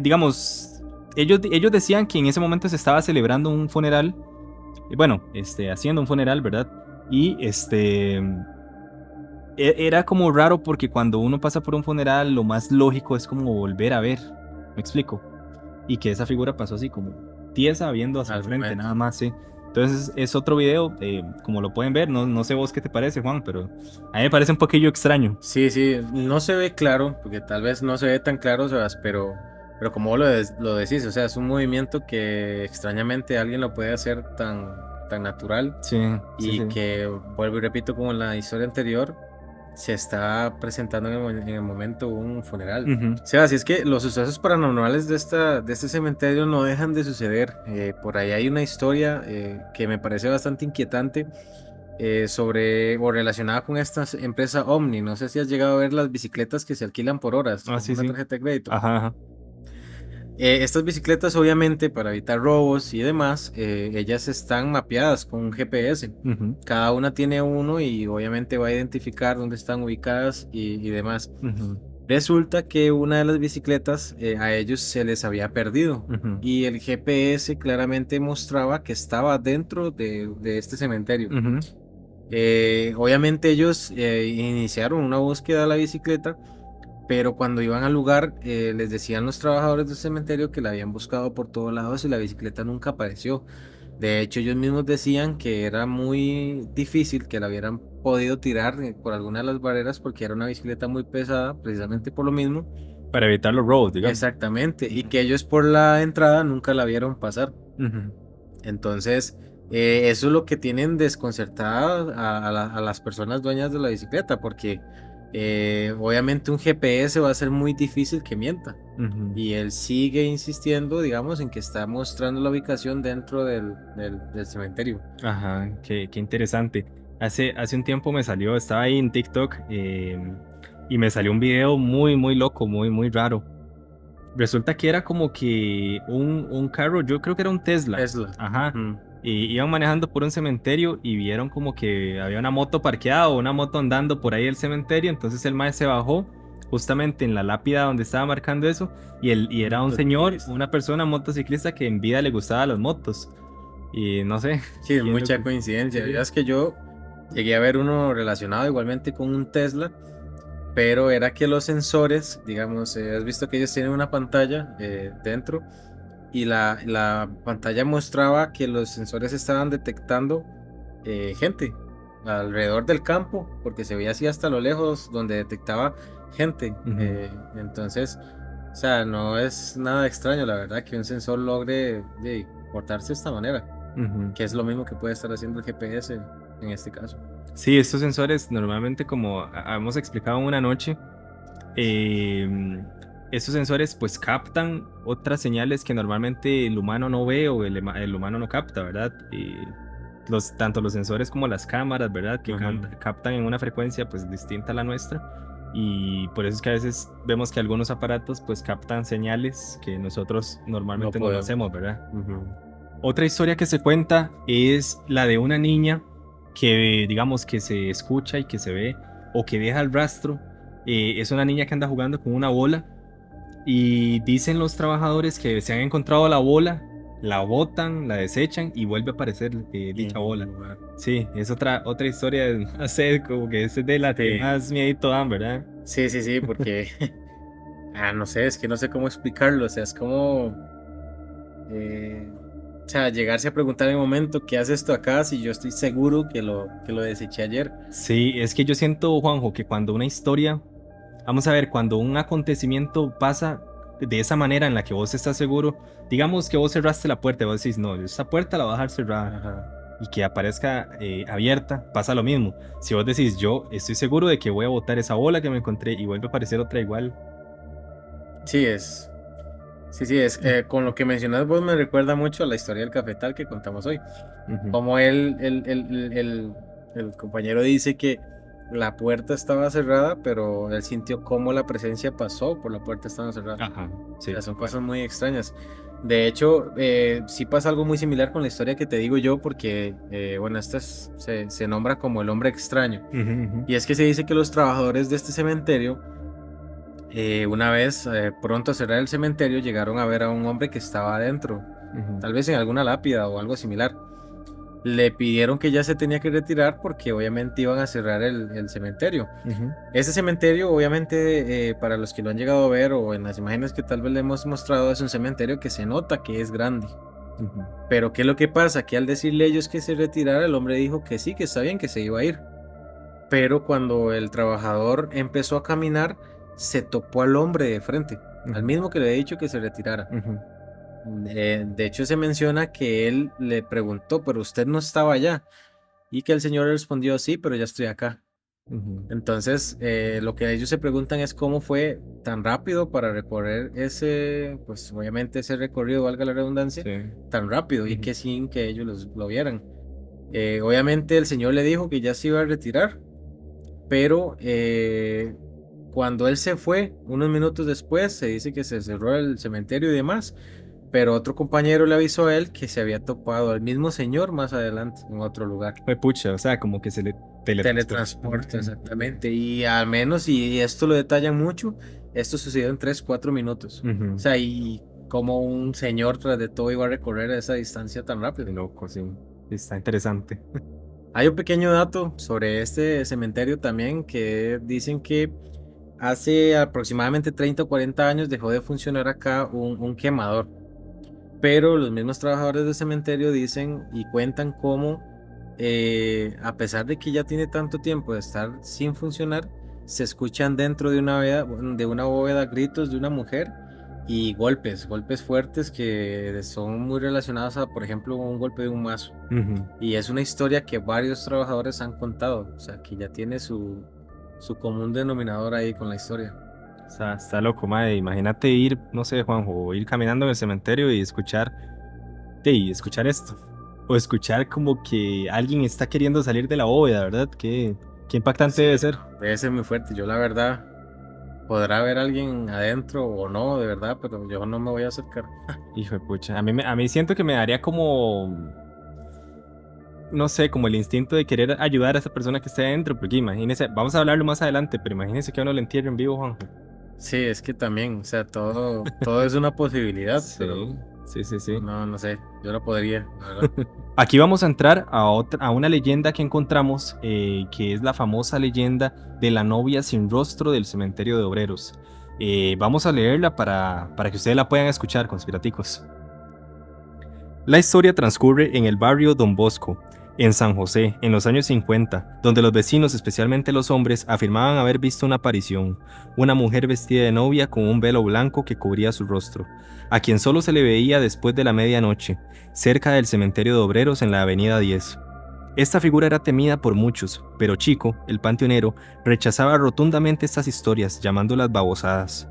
Digamos, ellos decían que en ese momento se estaba celebrando un funeral, bueno, haciendo un funeral, ¿verdad? Y era como raro porque cuando uno pasa por un funeral, lo más lógico es como volver a ver, ¿me explico? Y que esa figura pasó así como tiesa, viendo hacia el Al frente, momento. nada más, sí. Entonces es otro video, como lo pueden ver, no sé vos qué te parece, Juan, pero a mí me parece un poquillo extraño. Sí, sí, no se ve claro, porque tal vez no se ve tan claro, Sebas, pero como vos lo decís, o sea, es un movimiento que extrañamente alguien lo puede hacer tan natural Sí, sí, y sí. que, vuelvo y repito, como en la historia anterior, se está presentando en el momento un funeral. Ujú. Sebas, y es que los sucesos paranormales de este cementerio no dejan de suceder. Por ahí hay una historia que me parece bastante inquietante sobre o relacionada con esta empresa Omni. No sé si has llegado a ver las bicicletas que se alquilan por horas, Ah, como sí, una sí. tarjeta de crédito. Ajá, ajá. Estas bicicletas, obviamente, para evitar robos y demás, ellas están mapeadas con un GPS. Ujú, Cada una tiene uno y obviamente va a identificar dónde están ubicadas y demás. ujú, Resulta que una de las bicicletas a ellos se les había perdido ujú, y el GPS claramente mostraba que estaba dentro de este cementerio. ujú. Obviamente ellos iniciaron una búsqueda de la bicicleta, pero cuando iban al lugar les decían los trabajadores del cementerio que la habían buscado por todos lados y la bicicleta nunca apareció. De hecho, ellos mismos decían que era muy difícil que la hubieran podido tirar por alguna de las barreras porque era una bicicleta muy pesada, precisamente por lo mismo. Para evitar los robos, digamos. Exactamente, y que ellos por la entrada nunca la vieron pasar. Ujú. Entonces, eso es lo que tienen desconcertada a las personas dueñas de la bicicleta, porque obviamente un GPS va a ser muy difícil que mienta. Ujú. Y él sigue insistiendo, digamos, en que está mostrando la ubicación dentro del cementerio. Ajá, qué interesante. Hace un tiempo me salió, estaba ahí en TikTok y me salió un video muy loco, muy raro. Resulta que era como que un carro, yo creo que era un Tesla. Tesla. Ajá. Mm. Y iban manejando por un cementerio y vieron como que había una moto parqueada o una moto andando por ahí el cementerio. Entonces el mae se bajó justamente en la lápida donde estaba marcando eso y era un señor, Motociclista. una persona motociclista que en vida le gustaban las motos. Y no sé. Sí, es qué mucha loco. coincidencia. Sí. Ya es que yo llegué a ver uno relacionado igualmente con un Tesla, pero era que los sensores, digamos, has visto que ellos tienen una pantalla dentro y la pantalla mostraba que los sensores estaban detectando gente alrededor del campo, porque se veía así hasta lo lejos donde detectaba gente. Ujú. Entonces, o sea, no es nada extraño, la verdad, que un sensor logre portarse de esta manera, Ujú. que es lo mismo que puede estar haciendo el GPS en este caso. Sí, estos sensores normalmente como hemos explicado en una noche, eh, esos sensores pues captan otras señales que normalmente el humano no ve o el humano no capta, ¿verdad? Tanto los sensores como las cámaras, ¿verdad? Que captan en una frecuencia pues distinta a la nuestra, y por eso es que a veces vemos que algunos aparatos pues captan señales que nosotros normalmente no lo hacemos, ¿verdad? Otra historia que se cuenta es la de una niña que digamos que se escucha y que se ve o que deja el rastro. Es una niña que anda jugando con una bola y dicen los trabajadores que se han encontrado la bola, la botan, la desechan y vuelve a aparecer dicha bola. Sí, es otra historia, no sé, como que es de la que más miedito dan, ¿verdad? Sí, porque no sé, es que no sé cómo explicarlo, o sea, es como o sea, llegarse a preguntar en el momento ¿qué hace esto acá? Si yo estoy seguro que lo deseché ayer. Sí, es que yo siento, Juanjo, que cuando una historia, vamos a ver, cuando un acontecimiento pasa de esa manera en la que vos estás seguro, digamos que vos cerraste la puerta y vos decís, no, esa puerta la voy a dejar cerrada y que aparezca abierta, pasa lo mismo. Si vos decís, yo estoy seguro de que voy a botar esa bola que me encontré y vuelve a aparecer otra igual. Sí, es con lo que mencionas vos me recuerda mucho a la historia del cafetal que contamos hoy. Como el compañero dice que la puerta estaba cerrada, pero él sintió cómo la presencia pasó por la puerta estaba cerrada. Sí. O sea, son cosas muy extrañas. De hecho, sí pasa algo muy similar con la historia que te digo yo, porque, bueno, esta se nombra como el hombre extraño. Y es que se dice que los trabajadores de este cementerio, una vez, pronto a cerrar el cementerio, llegaron a ver a un hombre que estaba adentro, tal vez en alguna lápida o algo similar. Le pidieron que ya se tenía que retirar porque obviamente iban a cerrar el cementerio. Ese cementerio, obviamente, para los que lo han llegado a ver o en las imágenes que tal vez le hemos mostrado, es un cementerio que se nota que es grande. Pero ¿qué es lo que pasa? Que al decirle a ellos que se retirara, el hombre dijo que sí, que está bien, que se iba a ir. Pero cuando el trabajador empezó a caminar, se topó al hombre de frente, al mismo que le había dicho que se retirara. De hecho, se menciona que él le preguntó, pero usted no estaba allá, y que el señor respondió, sí, pero ya estoy acá. Entonces, lo que ellos se preguntan es cómo fue tan rápido para recorrer ese, pues obviamente ese recorrido, valga la redundancia, tan rápido, y que sin que ellos lo vieran. Obviamente el señor le dijo que ya se iba a retirar, pero cuando él se fue, unos minutos después, se dice que se cerró el cementerio y demás, pero otro compañero le avisó a él que se había topado al mismo señor más adelante, en otro lugar. Fue pucha, o sea, como que se le teletransporta, exactamente. Y al menos, y esto lo detallan mucho, esto sucedió en 3-4 minutos. O sea, y como un señor tras de todo iba a recorrer esa distancia tan rápido. Loco, sí. Está interesante. Hay un pequeño dato sobre este cementerio también, que dicen que hace aproximadamente 30 o 40 años dejó de funcionar acá un quemador. Pero los mismos trabajadores del cementerio dicen y cuentan cómo, a pesar de que ya tiene tanto tiempo de estar sin funcionar, se escuchan dentro de una bóveda gritos de una mujer y golpes fuertes que son muy relacionados a, por ejemplo, un golpe de un mazo. Y es una historia que varios trabajadores han contado, o sea, que ya tiene su común denominador ahí con la historia. O sea, está loco, madre. Imagínate ir, no sé, Juanjo, ir caminando en el cementerio y escuchar esto. O escuchar como que alguien está queriendo salir de la bóveda, ¿verdad? Qué impactante debe ser. Debe ser muy fuerte. Yo, la verdad, podrá haber alguien adentro o no, de verdad, pero yo no me voy a acercar. Hijo de pucha. A mí siento que me daría como, no sé, como el instinto de querer ayudar a esa persona que esté adentro, porque imagínese, vamos a hablarlo más adelante, pero imagínese que a uno le entierre en vivo, Juanjo. Sí, es que también, o sea, todo es una posibilidad, Sí, pero sí. no sé, yo no podría, la verdad. Aquí vamos a entrar a una leyenda que encontramos, que es la famosa leyenda de la novia sin rostro del cementerio de obreros. Vamos a leerla para que ustedes la puedan escuchar, conspiraticos. La historia transcurre en el barrio Don Bosco, en San José, en los años 50, donde los vecinos, especialmente los hombres, afirmaban haber visto una aparición, una mujer vestida de novia con un velo blanco que cubría su rostro, a quien solo se le veía después de la medianoche, cerca del cementerio de obreros en la avenida 10. Esta figura era temida por muchos, pero Chico, el panteonero, rechazaba rotundamente estas historias, llamándolas babosadas.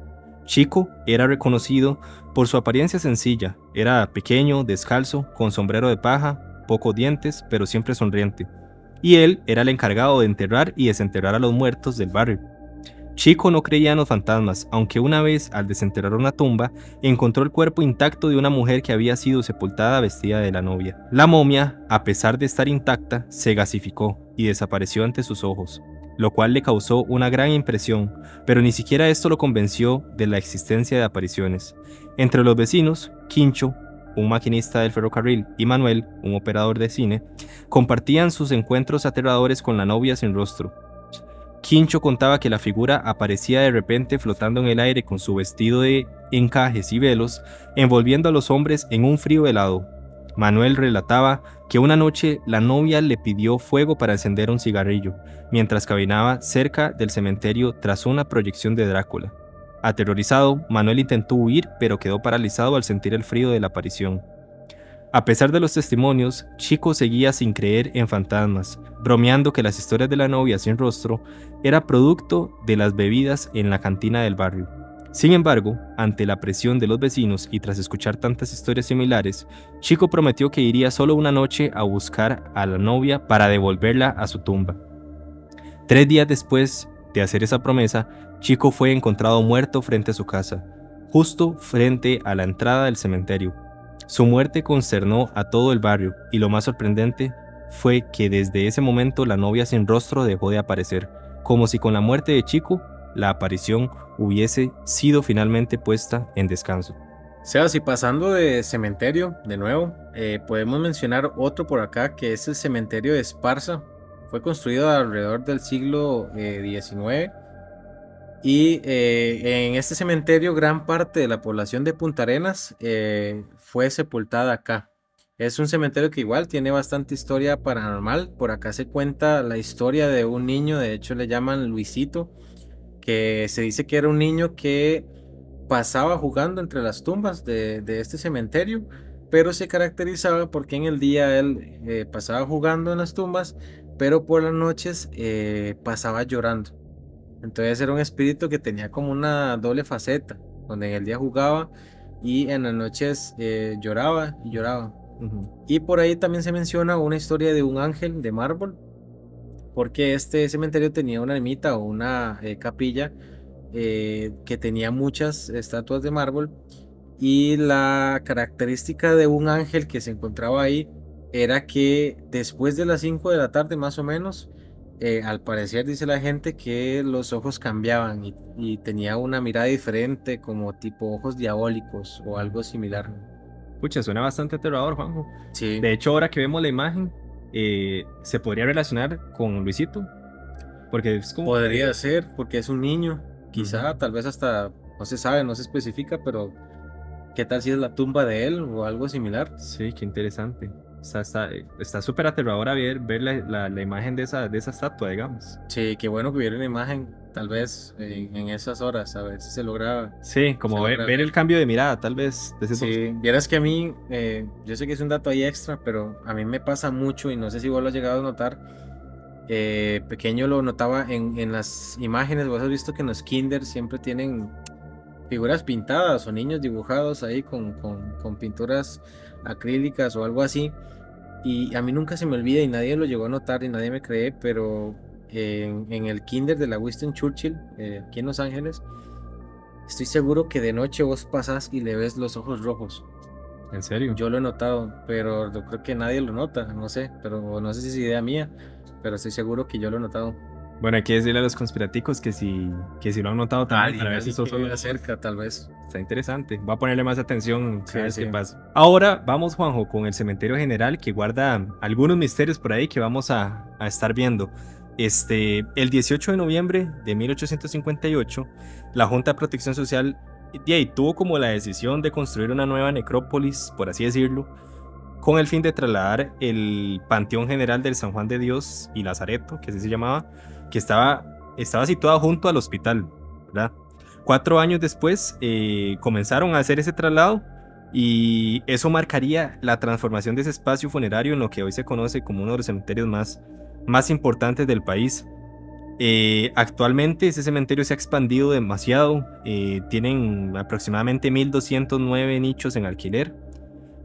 Chico era reconocido por su apariencia sencilla. Era pequeño, descalzo, con sombrero de paja, pocos dientes, pero siempre sonriente. Y él era el encargado de enterrar y desenterrar a los muertos del barrio. Chico no creía en los fantasmas, aunque una vez, al desenterrar una tumba, encontró el cuerpo intacto de una mujer que había sido sepultada vestida de la novia. La momia, a pesar de estar intacta, se gasificó y desapareció ante sus ojos, lo cual le causó una gran impresión, pero ni siquiera esto lo convenció de la existencia de apariciones. Entre los vecinos, Quincho, un maquinista del ferrocarril, y Manuel, un operador de cine, compartían sus encuentros aterradores con la novia sin rostro. Quincho contaba que la figura aparecía de repente flotando en el aire con su vestido de encajes y velos, envolviendo a los hombres en un frío helado. Manuel relataba que una noche la novia le pidió fuego para encender un cigarrillo, mientras caminaba cerca del cementerio tras una proyección de Drácula. Aterrorizado, Manuel intentó huir, pero quedó paralizado al sentir el frío de la aparición. A pesar de los testimonios, Chico seguía sin creer en fantasmas, bromeando que las historias de la novia sin rostro era producto de las bebidas en la cantina del barrio. Sin embargo, ante la presión de los vecinos y tras escuchar tantas historias similares, Chico prometió que iría solo una noche a buscar a la novia para devolverla a su tumba. 3 días después de hacer esa promesa, Chico fue encontrado muerto frente a su casa, justo frente a la entrada del cementerio. Su muerte consternó a todo el barrio y lo más sorprendente fue que desde ese momento la novia sin rostro dejó de aparecer, como si con la muerte de Chico la aparición hubiese sido finalmente puesta en descanso. Sebas, y pasando de cementerio, de nuevo, podemos mencionar otro por acá que es el cementerio de Esparza. Fue construido alrededor del siglo XIX. Y en este cementerio gran parte de la población de Punta Arenas fue sepultada acá. Es un cementerio que igual tiene bastante historia paranormal. Por acá se cuenta la historia de un niño, de hecho le llaman Luisito, que se dice que era un niño que pasaba jugando entre las tumbas de este cementerio, pero se caracterizaba porque en el día él pasaba jugando en las tumbas, pero por las noches pasaba llorando. Entonces era un espíritu que tenía como una doble faceta, donde en el día jugaba y en las noches lloraba y lloraba. Y por ahí también se menciona una historia de un ángel de mármol, porque este cementerio tenía una ermita o una capilla que tenía muchas estatuas de mármol, y la característica de un ángel que se encontraba ahí era que después de las 5 de la tarde más o menos, al parecer dice la gente que los ojos cambiaban y tenía una mirada diferente, como tipo ojos diabólicos o algo similar. Pucha, suena bastante aterrador, Juanjo. Sí. De hecho, ahora que vemos la imagen, se podría relacionar con Luisito, porque es como... Podría ser, porque es un niño, quizá, tal vez hasta, no se sabe, no se especifica, pero ¿qué tal si es la tumba de él o algo similar? Sí, qué interesante. Está súper aterradora ver la imagen de esa estatua, digamos. Sí, qué bueno que hubiera una imagen, tal vez en esas horas, a ver si se lograba. Sí, como ver el cambio de mirada, tal vez. Sí, vieras que a mí, yo sé que es un dato ahí extra, pero a mí me pasa mucho y no sé si vos lo has llegado a notar. Pequeño lo notaba en las imágenes. Vos has visto que en los kinder siempre tienen figuras pintadas o niños dibujados ahí con pinturas acrílicas o algo así. Y a mí nunca se me olvida y nadie lo llegó a notar y nadie me cree, pero en el kinder de la Winston Churchill, aquí en Los Ángeles, estoy seguro que de noche vos pasás y le ves los ojos rojos. ¿En serio? Yo lo he notado, pero yo creo que nadie lo nota, no sé, pero no sé si es idea mía, pero estoy seguro que yo lo he notado. Bueno, hay que decirle a los conspiraticos que si lo han notado también, para ver si eso solo cerca, tal vez. Está interesante. Voy a ponerle más atención a ver Sí. qué pasa. Ahora vamos, Juanjo, con el cementerio general, que guarda algunos misterios por ahí que vamos a estar viendo. El 18 de noviembre de 1858, la Junta de Protección Social tuvo como la decisión de construir una nueva necrópolis, por así decirlo, con el fin de trasladar el Panteón General del San Juan de Dios y Lazareto, que así se llamaba, que estaba situado junto al hospital, ¿verdad? 4 años después comenzaron a hacer ese traslado y eso marcaría la transformación de ese espacio funerario en lo que hoy se conoce como uno de los cementerios más importantes del país. Actualmente ese cementerio se ha expandido demasiado. Tienen aproximadamente 1.209 nichos en alquiler,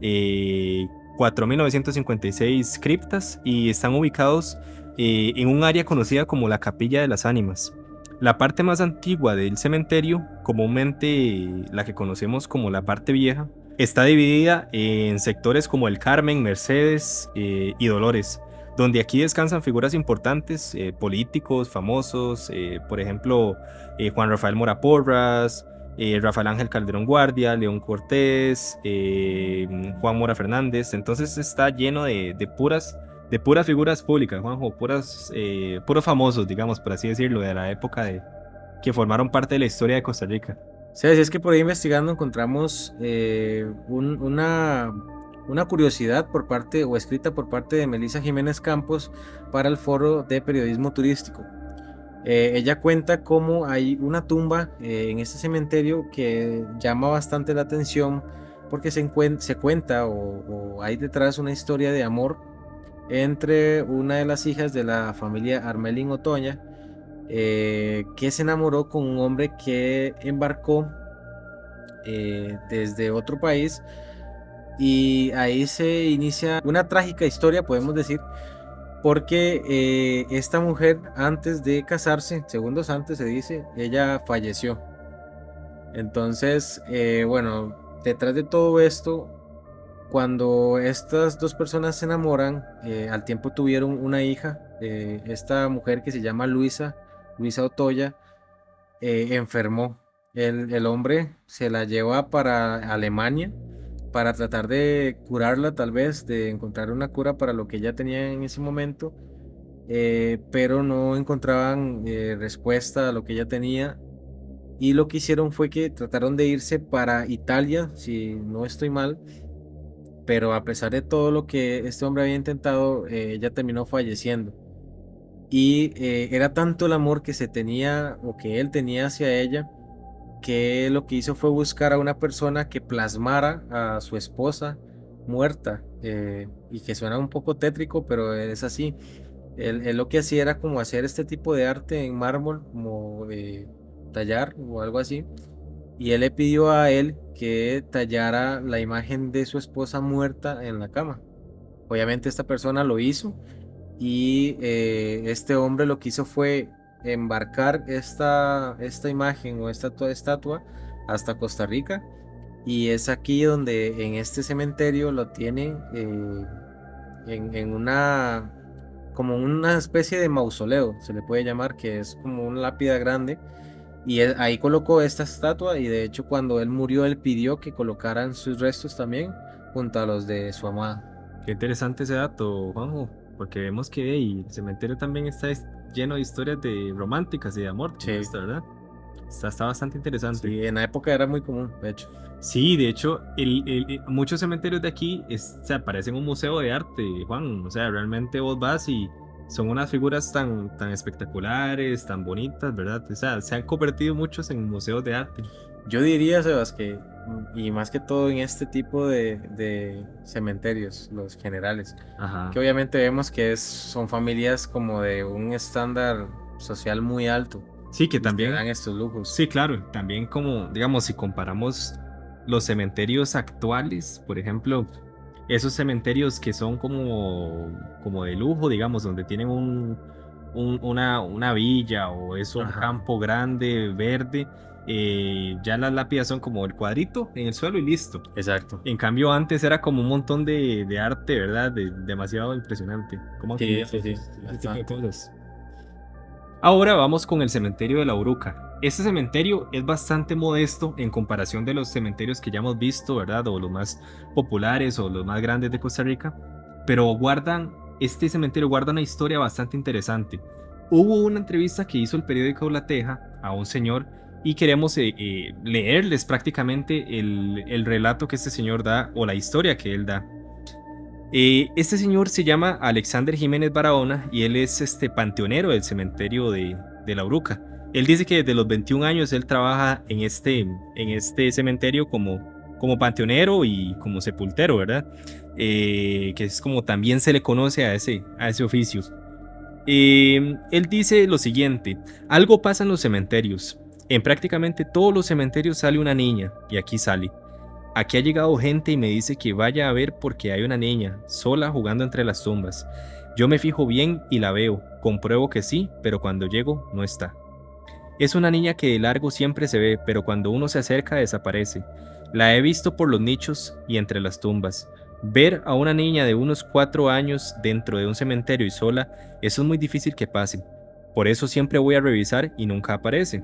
4.956 criptas y están ubicados en un área conocida como la Capilla de las Ánimas. La parte más antigua del cementerio, comúnmente la que conocemos como la parte vieja, está dividida en sectores como el Carmen, Mercedes y Dolores, donde aquí descansan figuras importantes, políticos, famosos, por ejemplo, Juan Rafael Mora Porras, Rafael Ángel Calderón Guardia, León Cortés, Juan Mora Fernández. Entonces está lleno de puras figuras públicas, Juanjo, puros famosos, digamos, por así decirlo, de la época que formaron parte de la historia de Costa Rica. Sí, así es que por ahí investigando encontramos una curiosidad por parte o escrita por parte de Melissa Jiménez Campos para el Foro de Periodismo Turístico. Ella cuenta cómo hay una tumba en este cementerio que llama bastante la atención porque se cuenta o hay detrás una historia de amor entre una de las hijas de la familia Armelín Otoña, que se enamoró con un hombre que embarcó desde otro país, y ahí se inicia una trágica historia, podemos decir, porque esta mujer, antes de casarse, segundos antes se dice, ella falleció. Entonces, bueno, detrás de todo esto, cuando estas dos personas se enamoran, al tiempo tuvieron una hija. Esta mujer, que se llama Luisa Otoya, enfermó. El hombre se la lleva para Alemania para tratar de curarla, tal vez, de encontrar una cura para lo que ella tenía en ese momento, pero no encontraban respuesta a lo que ella tenía. Y lo que hicieron fue que trataron de irse para Italia, si no estoy mal, pero a pesar de todo lo que este hombre había intentado, ella terminó falleciendo. Y era tanto el amor que se tenía o que él tenía hacia ella, que lo que hizo fue buscar a una persona que plasmara a su esposa muerta, y que suena un poco tétrico, pero es así. Él lo que hacía era como hacer este tipo de arte en mármol, como tallar o algo así, y él le pidió a él que tallara la imagen de su esposa muerta en la cama. Obviamente esta persona lo hizo, y este hombre lo que hizo fue embarcar esta imagen o esta estatua hasta Costa Rica, y es aquí donde en este cementerio lo tienen en una, como una especie de mausoleo, se le puede llamar, que es como una lápida grande, y ahí colocó esta estatua, y de hecho cuando él murió él pidió que colocaran sus restos también junto a los de su amada. Qué interesante ese dato, Juanjo, porque vemos que el cementerio también está lleno de historias románticas y de amor, Sí. ¿verdad? Está bastante interesante. Sí, en la época era muy común, de hecho. Sí, de hecho, muchos cementerios de aquí parecen un museo de arte, Juan. O sea, realmente vos vas y son unas figuras tan espectaculares, tan bonitas, ¿verdad? O sea, se han convertido muchos en museos de arte. Yo diría, Sebas, que, y más que todo en este tipo de cementerios, los generales, Ajá. que obviamente vemos que son familias como de un estándar social muy alto. Sí, que también dan estos lujos. Sí, claro, también como, digamos, si comparamos los cementerios actuales, por ejemplo, esos cementerios que son como de lujo, digamos, donde tienen una villa o es un Ajá. campo grande, verde, ya las lápidas son como el cuadrito en el suelo y listo. Exacto. En cambio, antes era como un montón de arte, ¿verdad? Demasiado impresionante. ¿Cómo Sí, ese tipo de bastante. cosas? Ahora vamos con el cementerio de la Uruca. Este cementerio es bastante modesto en comparación de los cementerios que ya hemos visto, ¿verdad? O los más populares o los más grandes de Costa Rica. Pero este cementerio guarda una historia bastante interesante. Hubo una entrevista que hizo el periódico La Teja a un señor y queremos leerles prácticamente el relato que este señor da o la historia que él da. Este señor se llama Alexander Jiménez Barahona y él es panteonero del cementerio de La Uruca. Él dice que desde los 21 años él trabaja en este cementerio como panteonero y como sepultero, ¿verdad? Que es como también se le conoce a ese oficio. Él dice lo siguiente: algo pasa en los cementerios. En prácticamente todos los cementerios sale una niña, y aquí sale. Aquí ha llegado gente y me dice que vaya a ver porque hay una niña, sola jugando entre las tumbas. Yo me fijo bien y la veo, compruebo que sí, pero cuando llego no está. Es una niña que de largo siempre se ve, pero cuando uno se acerca desaparece. La he visto por los nichos y entre las tumbas. Ver a una niña de unos 4 años dentro de un cementerio y sola, eso es muy difícil que pase. Por eso siempre voy a revisar y nunca aparece.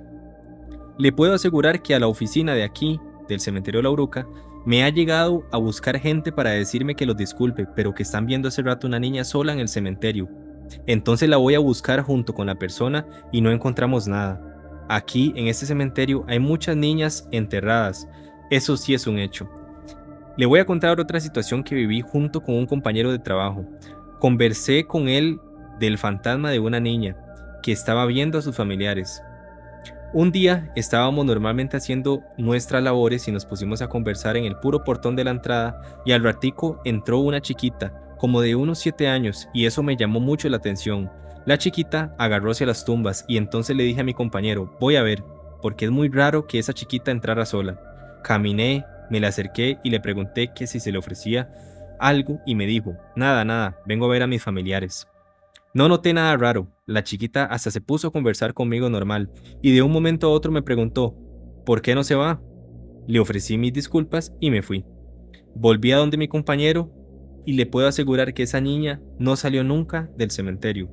Le puedo asegurar que a la oficina de aquí, del cementerio La Uruca, me ha llegado a buscar gente para decirme que los disculpe, pero que están viendo hace rato una niña sola en el cementerio. Entonces la voy a buscar junto con la persona y no encontramos nada. Aquí, en este cementerio, hay muchas niñas enterradas. Eso sí es un hecho. Le voy a contar otra situación que viví junto con un compañero de trabajo. Conversé con él del fantasma de una niña que estaba viendo a sus familiares. Un día estábamos normalmente haciendo nuestras labores y nos pusimos a conversar en el puro portón de la entrada y al ratico entró una chiquita, como de unos 7 años, y eso me llamó mucho la atención. La chiquita agarró hacia las tumbas y entonces le dije a mi compañero: voy a ver, porque es muy raro que esa chiquita entrara sola. Caminé, me le acerqué y le pregunté que si se le ofrecía algo y me dijo: nada, nada, vengo a ver a mis familiares. No noté nada raro, la chiquita hasta se puso a conversar conmigo normal y de un momento a otro me preguntó: ¿por qué no se va? Le ofrecí mis disculpas y me fui. Volví a donde mi compañero y le puedo asegurar que esa niña no salió nunca del cementerio.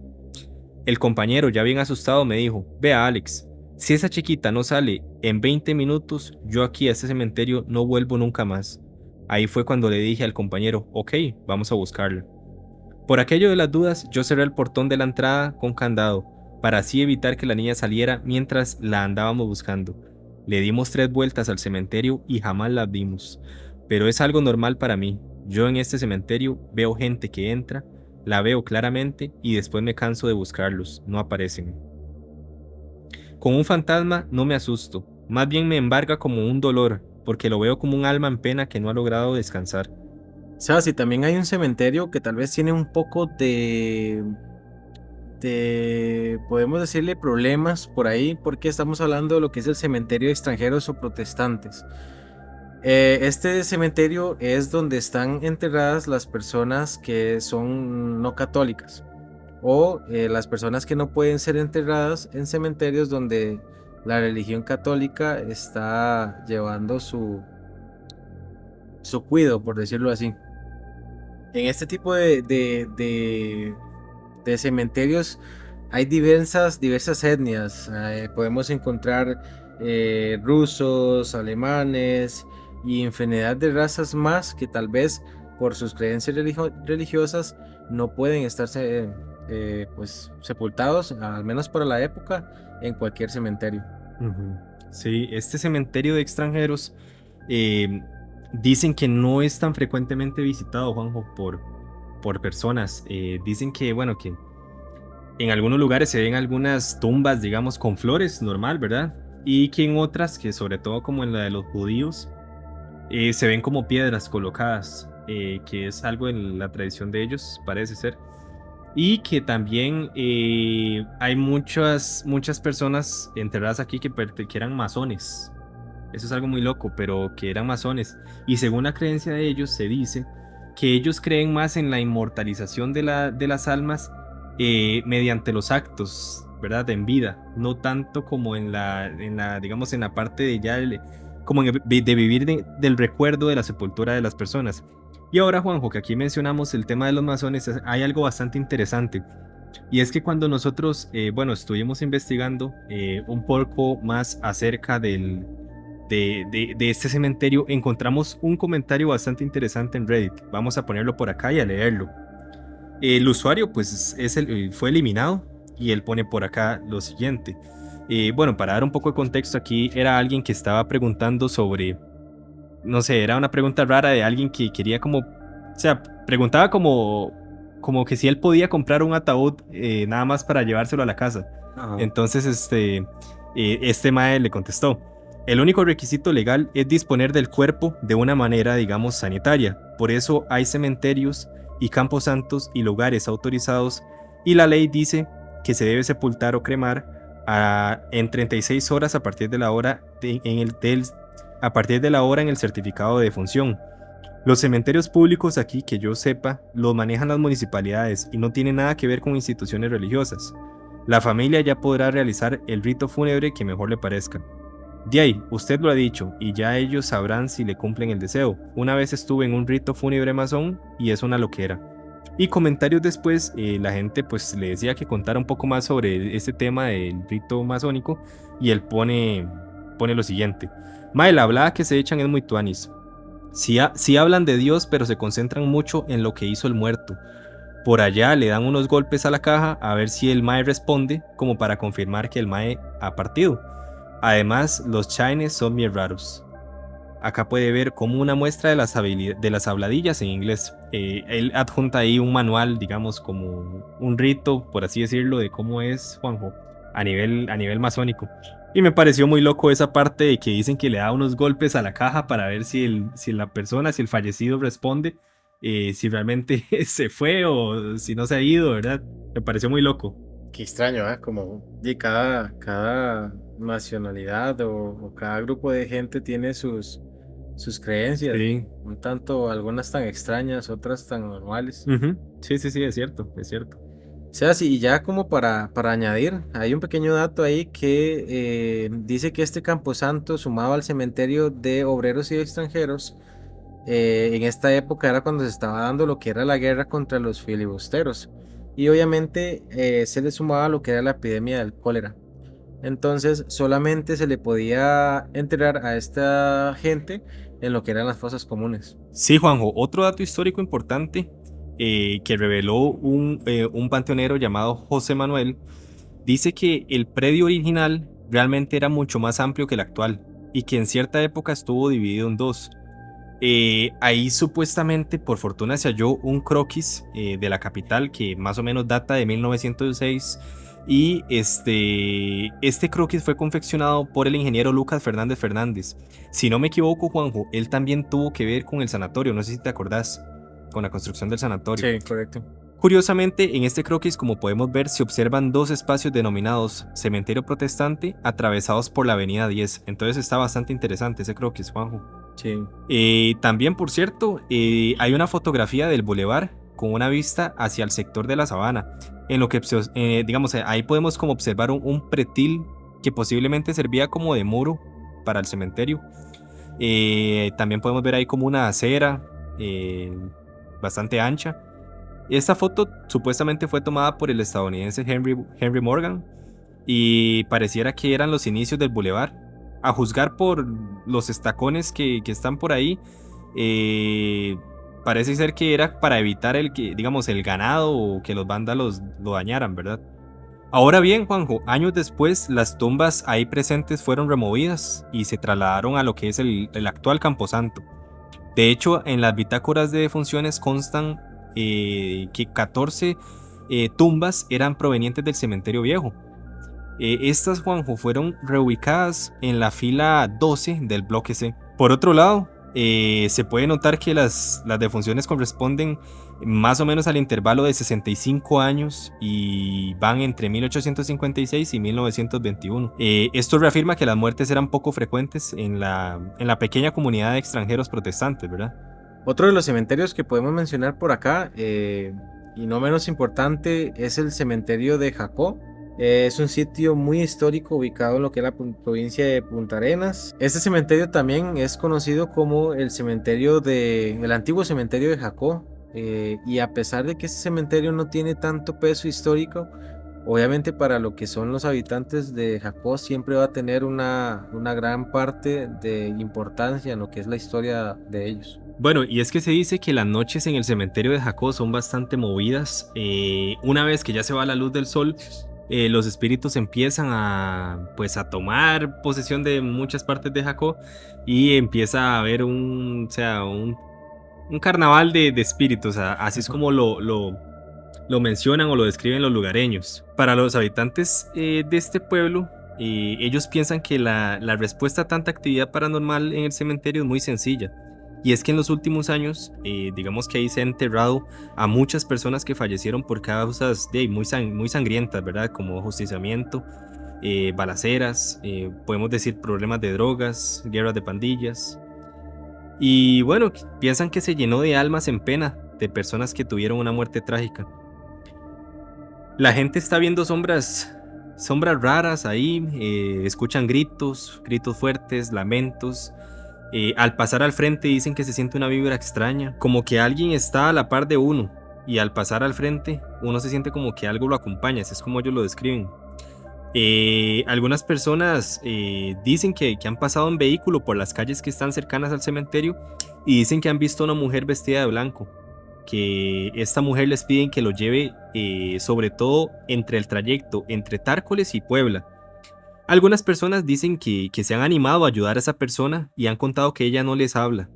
El compañero, ya bien asustado, me dijo: vea Alex, si esa chiquita no sale en 20 minutos, yo aquí a este cementerio no vuelvo nunca más. Ahí fue cuando le dije al compañero: ok, vamos a buscarla. Por aquello de las dudas, yo cerré el portón de la entrada con candado, para así evitar que la niña saliera mientras la andábamos buscando. Le dimos 3 vueltas al cementerio y jamás la vimos. Pero es algo normal para mí. Yo en este cementerio veo gente que entra, la veo claramente y después me canso de buscarlos, no aparecen. Con un fantasma no me asusto, más bien me embarga como un dolor, porque lo veo como un alma en pena que no ha logrado descansar. Sabes, y también hay un cementerio que tal vez tiene un poco podemos decirle, problemas por ahí, porque estamos hablando de lo que es el cementerio de extranjeros o protestantes. Este cementerio es donde están enterradas las personas que son no católicas, o las personas que no pueden ser enterradas en cementerios donde la religión católica está llevando su cuidado, por decirlo así. En este tipo de cementerios hay diversas etnias. Podemos encontrar rusos, alemanes y infinidad de razas más que tal vez por sus creencias religiosas no pueden estarse pues sepultados, al menos para la época, en cualquier cementerio. Sí, este cementerio de extranjeros dicen que no es tan frecuentemente visitado, Juanjo, por personas. Dicen que, bueno, que en algunos lugares se ven algunas tumbas, digamos, con flores, normal, ¿verdad? Y que en otras, que sobre todo como en la de los judíos, se ven como piedras colocadas, que es algo en la tradición de ellos, parece ser. Y que también hay muchas personas enterradas aquí que eran masones. Eso es algo muy loco, pero que eran masones. Y según la creencia de ellos, se dice que ellos creen más en la inmortalización de las almas mediante los actos, ¿verdad? En vida, no tanto como en la digamos, en la parte de ya como de vivir del recuerdo de la sepultura de las personas. Y ahora, Juanjo, que aquí mencionamos el tema de los masones, hay algo bastante interesante. Y es que cuando nosotros, estuvimos investigando un poco más acerca de este cementerio, encontramos un comentario bastante interesante en Reddit. Vamos a ponerlo por acá y a leerlo. El usuario pues fue eliminado y él pone por acá lo siguiente. Para dar un poco de contexto, aquí era alguien que estaba preguntando sobre, no sé, era una pregunta rara de alguien que quería preguntaba como que si él podía comprar un ataúd nada más para llevárselo a la casa. Ajá. Entonces este mae le contestó: el único requisito legal es disponer del cuerpo de una manera, digamos, sanitaria. Por eso hay cementerios y camposantos y lugares autorizados y la ley dice que se debe sepultar o cremar en 36 horas a partir de la hora a partir de la hora en el certificado de defunción. Los cementerios públicos aquí, que yo sepa, los manejan las municipalidades y no tienen nada que ver con instituciones religiosas. La familia ya podrá realizar el rito fúnebre que mejor le parezca. De ahí, usted lo ha dicho y ya ellos sabrán si le cumplen el deseo. Una vez estuve en un rito fúnebre masón y es una loquera. Y comentarios después, la gente pues le decía que contara un poco más sobre este tema del rito masónico y él pone lo siguiente. Mae, la hablada que se echan es muy tuanis. Sí hablan de Dios, pero se concentran mucho en lo que hizo el muerto. Por allá le dan unos golpes a la caja a ver si el mae responde, como para confirmar que el mae ha partido. Además, los chaines son bien raros. Acá puede ver como una muestra de las habladillas en inglés. Él adjunta ahí un manual, digamos, como un rito, por así decirlo, de cómo es Juanjo a nivel masónico. Y me pareció muy loco esa parte de que dicen que le da unos golpes a la caja para ver si el fallecido responde, si realmente se fue o si no se ha ido, ¿verdad? Me pareció muy loco. Qué extraño, ¿eh? Como de cada nacionalidad o cada grupo de gente tiene sus creencias. Sí. Un tanto, algunas tan extrañas, otras tan normales. Sí, es cierto, es cierto. O sea, sí, y ya como para añadir, hay un pequeño dato ahí que dice que este camposanto, sumado al cementerio de obreros y extranjeros, en esta época era cuando se estaba dando lo que era la guerra contra los filibusteros. Y obviamente se le sumaba lo que era la epidemia del cólera. Entonces solamente se le podía enterrar a esta gente en lo que eran las fosas comunes. Sí, Juanjo, otro dato histórico importante que reveló un panteonero llamado José Manuel, dice que el predio original realmente era mucho más amplio que el actual y que en cierta época estuvo dividido en dos. Ahí supuestamente por fortuna se halló un croquis de la capital que más o menos data de 1906 y este croquis fue confeccionado por el ingeniero Lucas Fernández Fernández. Si no me equivoco, Juanjo, él también tuvo que ver con el sanatorio, no sé si te acordás, con la construcción del sanatorio. Sí, correcto. Curiosamente, en este croquis, como podemos ver, se observan dos espacios denominados Cementerio Protestante atravesados por la Avenida 10. Entonces está bastante interesante ese croquis, Juanjo. Sí. También, por cierto, hay una fotografía del bulevar con una vista hacia el sector de la Sabana. En lo que, digamos, ahí podemos como observar un pretil que posiblemente servía como de muro para el cementerio. También podemos ver ahí como una acera bastante ancha. Esta foto supuestamente fue tomada por el estadounidense Henry Morgan y pareciera que eran los inicios del bulevar. A juzgar por los estacones que están por ahí, parece ser que era para evitar el ganado o que los vándalos lo dañaran, ¿verdad? Ahora bien, Juanjo, años después las tumbas ahí presentes fueron removidas y se trasladaron a lo que es el actual Camposanto. De hecho, en las bitácoras de defunciones constan que 14 tumbas eran provenientes del cementerio viejo. Estas, Juanjo, fueron reubicadas en la fila 12 del bloque C. Por otro lado, se puede notar que las defunciones corresponden más o menos al intervalo de 65 años y van entre 1856 y 1921. Esto reafirma que las muertes eran poco frecuentes en la pequeña comunidad de extranjeros protestantes, ¿verdad? Otro de los cementerios que podemos mencionar por acá, y no menos importante, es el cementerio de Jacó. Es un sitio muy histórico ubicado en lo que es la provincia de Punta Arenas. Este cementerio también es conocido como el antiguo cementerio de Jacó. Y a pesar de que este cementerio no tiene tanto peso histórico, obviamente para lo que son los habitantes de Jacó siempre va a tener una gran parte de importancia en lo que es la historia de ellos. Bueno, y es que se dice que las noches en el cementerio de Jacó son bastante movidas. Una vez que ya se va la luz del sol, los espíritus empiezan a tomar posesión de muchas partes de Jacó y empieza a haber un carnaval de espíritus, así es como lo mencionan o lo describen los lugareños. Para los habitantes de este pueblo, ellos piensan que la respuesta a tanta actividad paranormal en el cementerio es muy sencilla, Y es que en los últimos años, digamos que ahí se ha enterrado a muchas personas que fallecieron por causas muy sangrientas, ¿verdad? Como ajusticiamiento, balaceras, podemos decir problemas de drogas, guerras de pandillas. Y bueno, piensan que se llenó de almas en pena, de personas que tuvieron una muerte trágica. La gente está viendo sombras raras ahí, escuchan gritos fuertes, lamentos. Al pasar al frente dicen que se siente una vibra extraña, como que alguien está a la par de uno. Y al pasar al frente, uno se siente como que algo lo acompaña, así es como ellos lo describen. Algunas personas dicen que han pasado en vehículo por las calles que están cercanas al cementerio y dicen que han visto a una mujer vestida de blanco, que esta mujer les piden que lo lleve sobre todo entre el trayecto entre Tárcoles y Puebla. Algunas personas dicen que se han animado a ayudar a esa persona y han contado que ella no les habla,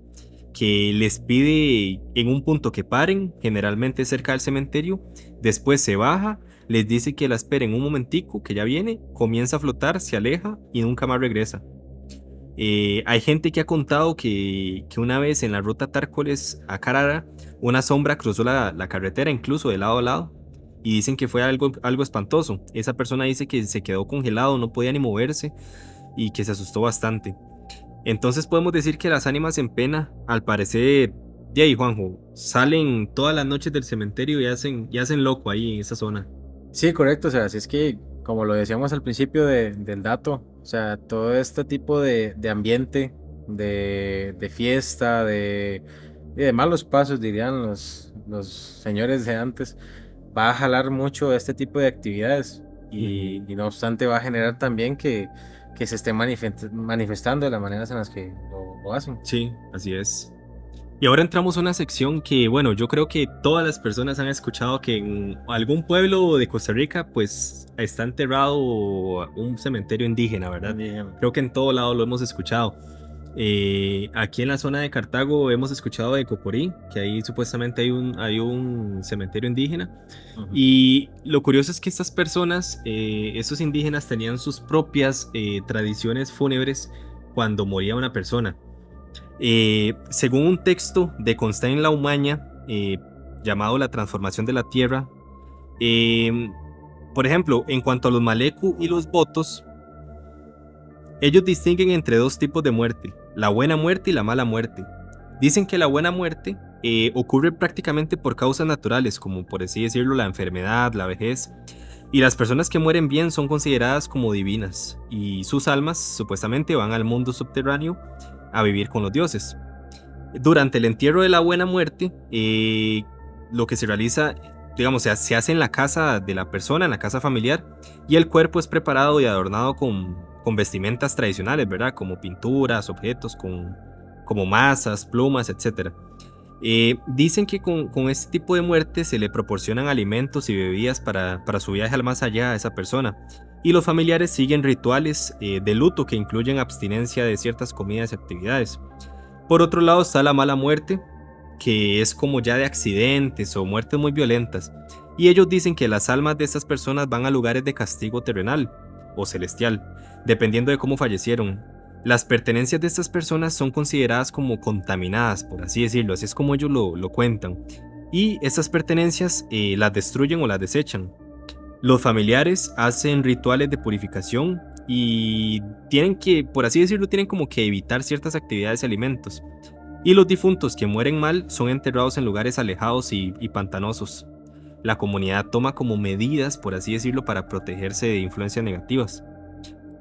que les pide en un punto que paren, generalmente cerca del cementerio, después se baja, les dice que la esperen un momentico, que ya viene, comienza a flotar, se aleja y nunca más regresa. Hay gente que ha contado que una vez en la ruta Tárcoles a Carara, una sombra cruzó la carretera incluso de lado a lado y dicen que fue algo espantoso. Esa persona dice que se quedó congelado, no podía ni moverse y que se asustó bastante. Entonces podemos decir que las ánimas en pena, al parecer, de ahí Juanjo, salen todas las noches del cementerio y hacen loco ahí en esa zona. Sí, correcto, o sea, si es que, como lo decíamos al principio del dato, o sea, todo este tipo de ambiente, de fiesta, y de malos pasos, dirían los señores de antes, va a jalar mucho este tipo de actividades y no obstante va a generar también que se esté manifestando de las maneras en las que lo hacen. Sí, así es. Y ahora entramos a una sección que, bueno, yo creo que todas las personas han escuchado que en algún pueblo de Costa Rica, pues, está enterrado un cementerio indígena, ¿verdad? Creo que en todo lado lo hemos escuchado. Aquí en la zona de Cartago hemos escuchado de Coporí, que ahí supuestamente hay un cementerio indígena. Y lo curioso es que estas personas, esos indígenas, tenían sus propias tradiciones fúnebres cuando moría una persona. Según un texto de Constant Laumaña llamado La transformación de la tierra, por ejemplo, en cuanto a los malecu y los votos, ellos distinguen entre dos tipos de muerte, la buena muerte y la mala muerte. Dicen que la buena muerte ocurre prácticamente por causas naturales, como por así decirlo la enfermedad, la vejez, y las personas que mueren bien son consideradas como divinas, y sus almas supuestamente van al mundo subterráneo a vivir con los dioses. Durante el entierro de la buena muerte, lo que se realiza, digamos, se hace en la casa de la persona, en la casa familiar, y el cuerpo es preparado y adornado con vestimentas tradicionales, ¿verdad? Como pinturas, objetos, como masas, plumas, etc. Dicen que con este tipo de muerte se le proporcionan alimentos y bebidas para su viaje al más allá a esa persona. Y los familiares siguen rituales de luto que incluyen abstinencia de ciertas comidas y actividades. Por otro lado está la mala muerte, que es como ya de accidentes o muertes muy violentas. Y ellos dicen que las almas de estas personas van a lugares de castigo terrenal o celestial, dependiendo de cómo fallecieron. Las pertenencias de estas personas son consideradas como contaminadas, por así decirlo, así es como ellos lo cuentan. Y estas pertenencias las destruyen o las desechan. Los familiares hacen rituales de purificación y tienen que, por así decirlo, tienen como que evitar ciertas actividades y alimentos. Y los difuntos que mueren mal son enterrados en lugares alejados y pantanosos. La comunidad toma como medidas, por así decirlo, para protegerse de influencias negativas.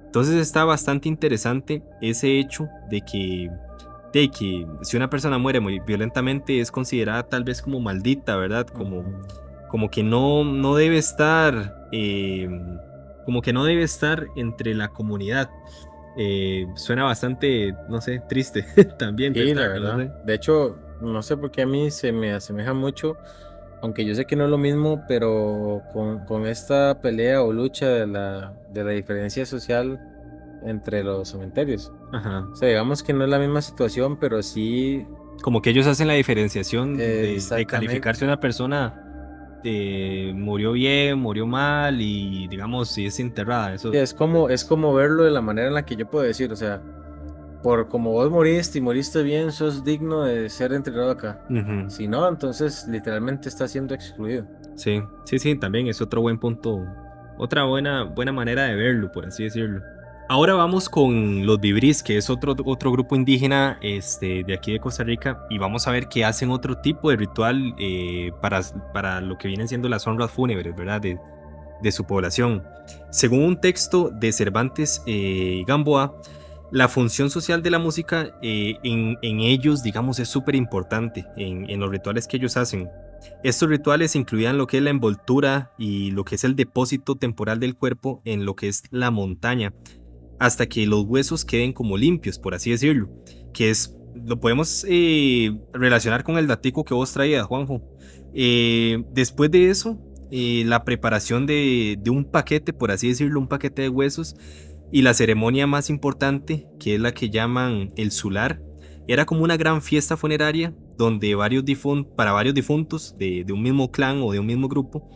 Entonces está bastante interesante ese hecho de que si una persona muere muy violentamente es considerada tal vez como maldita, ¿verdad? Como que no debe estar, como que no debe estar entre la comunidad. Suena bastante, no sé, triste también. Sí, la verdad. No sé. De hecho, no sé por qué a mí se me asemeja mucho, aunque yo sé que no es lo mismo, pero con esta pelea o lucha de la diferencia social entre los cementerios. Ajá. O sea, digamos que no es la misma situación, pero sí... Como que ellos hacen la diferenciación de calificar si una persona murió bien, murió mal y digamos si es enterrada. Eso... Sí, es como verlo de la manera en la que yo puedo decir, o sea, por como vos moriste y moriste bien, sos digno de ser entrenado acá. Ujú. Si no, entonces literalmente estás siendo excluido. Sí, sí, sí, también es otro buen punto, otra buena manera de verlo, por así decirlo. Ahora vamos con los Vibris, que es otro grupo indígena de aquí de Costa Rica, y vamos a ver que hacen otro tipo de ritual para lo que vienen siendo las honras fúnebres, ¿verdad? De su población. Según un texto de Cervantes Gamboa, la función social de la música en ellos, digamos, es súper importante en los rituales que ellos hacen. Estos rituales incluían lo que es la envoltura y lo que es el depósito temporal del cuerpo en lo que es la montaña, hasta que los huesos queden como limpios, por así decirlo, que es, lo podemos relacionar con el datico que vos traías, Juanjo. Después de eso, la preparación de un paquete, por así decirlo, un paquete de huesos, y la ceremonia más importante, que es la que llaman el sular, era como una gran fiesta funeraria donde para varios difuntos de un mismo clan o de un mismo grupo.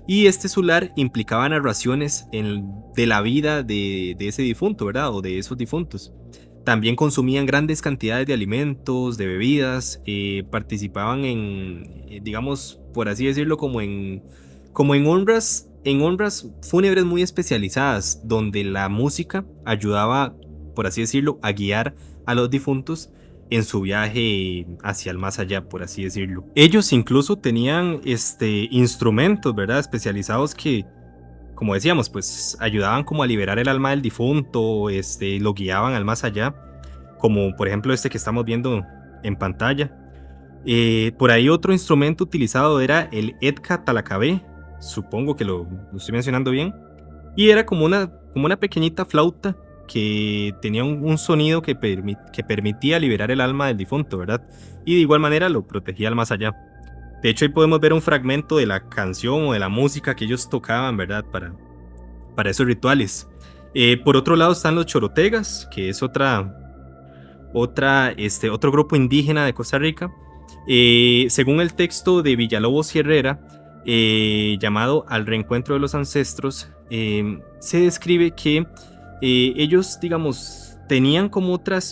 Y este sular implicaba narraciones de la vida de ese difunto, ¿verdad? O de esos difuntos. También consumían grandes cantidades de alimentos, de bebidas, participaban digamos, por así decirlo, como en honras fúnebres muy especializadas, donde la música ayudaba, por así decirlo, a guiar a los difuntos en su viaje hacia el más allá, por así decirlo. Ellos incluso tenían instrumentos, ¿verdad? Especializados que, como decíamos, pues ayudaban como a liberar el alma del difunto, lo guiaban al más allá, como por ejemplo este que estamos viendo en pantalla. Por ahí otro instrumento utilizado era el Edka Talacabé, supongo que lo estoy mencionando bien, y era como una pequeñita flauta que tenía un sonido que permitía liberar el alma del difunto, ¿verdad? Y de igual manera lo protegía al más allá. De hecho, ahí podemos ver un fragmento de la canción o de la música que ellos tocaban, ¿verdad? Para esos rituales. Por otro lado están los chorotegas, que es otro grupo indígena de Costa Rica. Según el texto de Villalobos y Herrera, llamado Al reencuentro de los ancestros, se describe que ellos, digamos, tenían como otra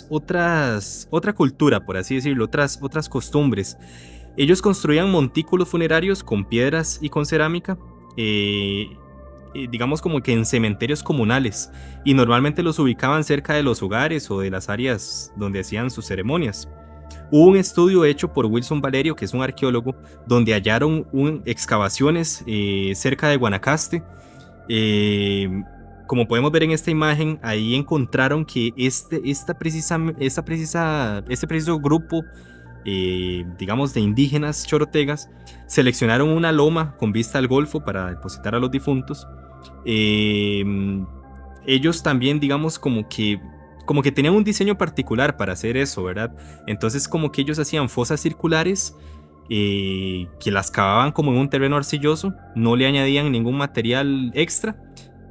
cultura, por así decirlo, otras costumbres. Ellos construían montículos funerarios con piedras y con cerámica, digamos como que en cementerios comunales, y normalmente los ubicaban cerca de los hogares o de las áreas donde hacían sus ceremonias. Hubo un estudio hecho por Wilson Valerio, que es un arqueólogo, donde hallaron excavaciones cerca de Guanacaste. Como podemos ver en esta imagen, ahí encontraron que este preciso grupo, digamos, de indígenas chorotegas, seleccionaron una loma con vista al Golfo para depositar a los difuntos. Ellos también, digamos, como que tenían un diseño particular para hacer eso, ¿verdad? Entonces como que ellos hacían fosas circulares, que las cavaban como en un terreno arcilloso, no le añadían ningún material extra,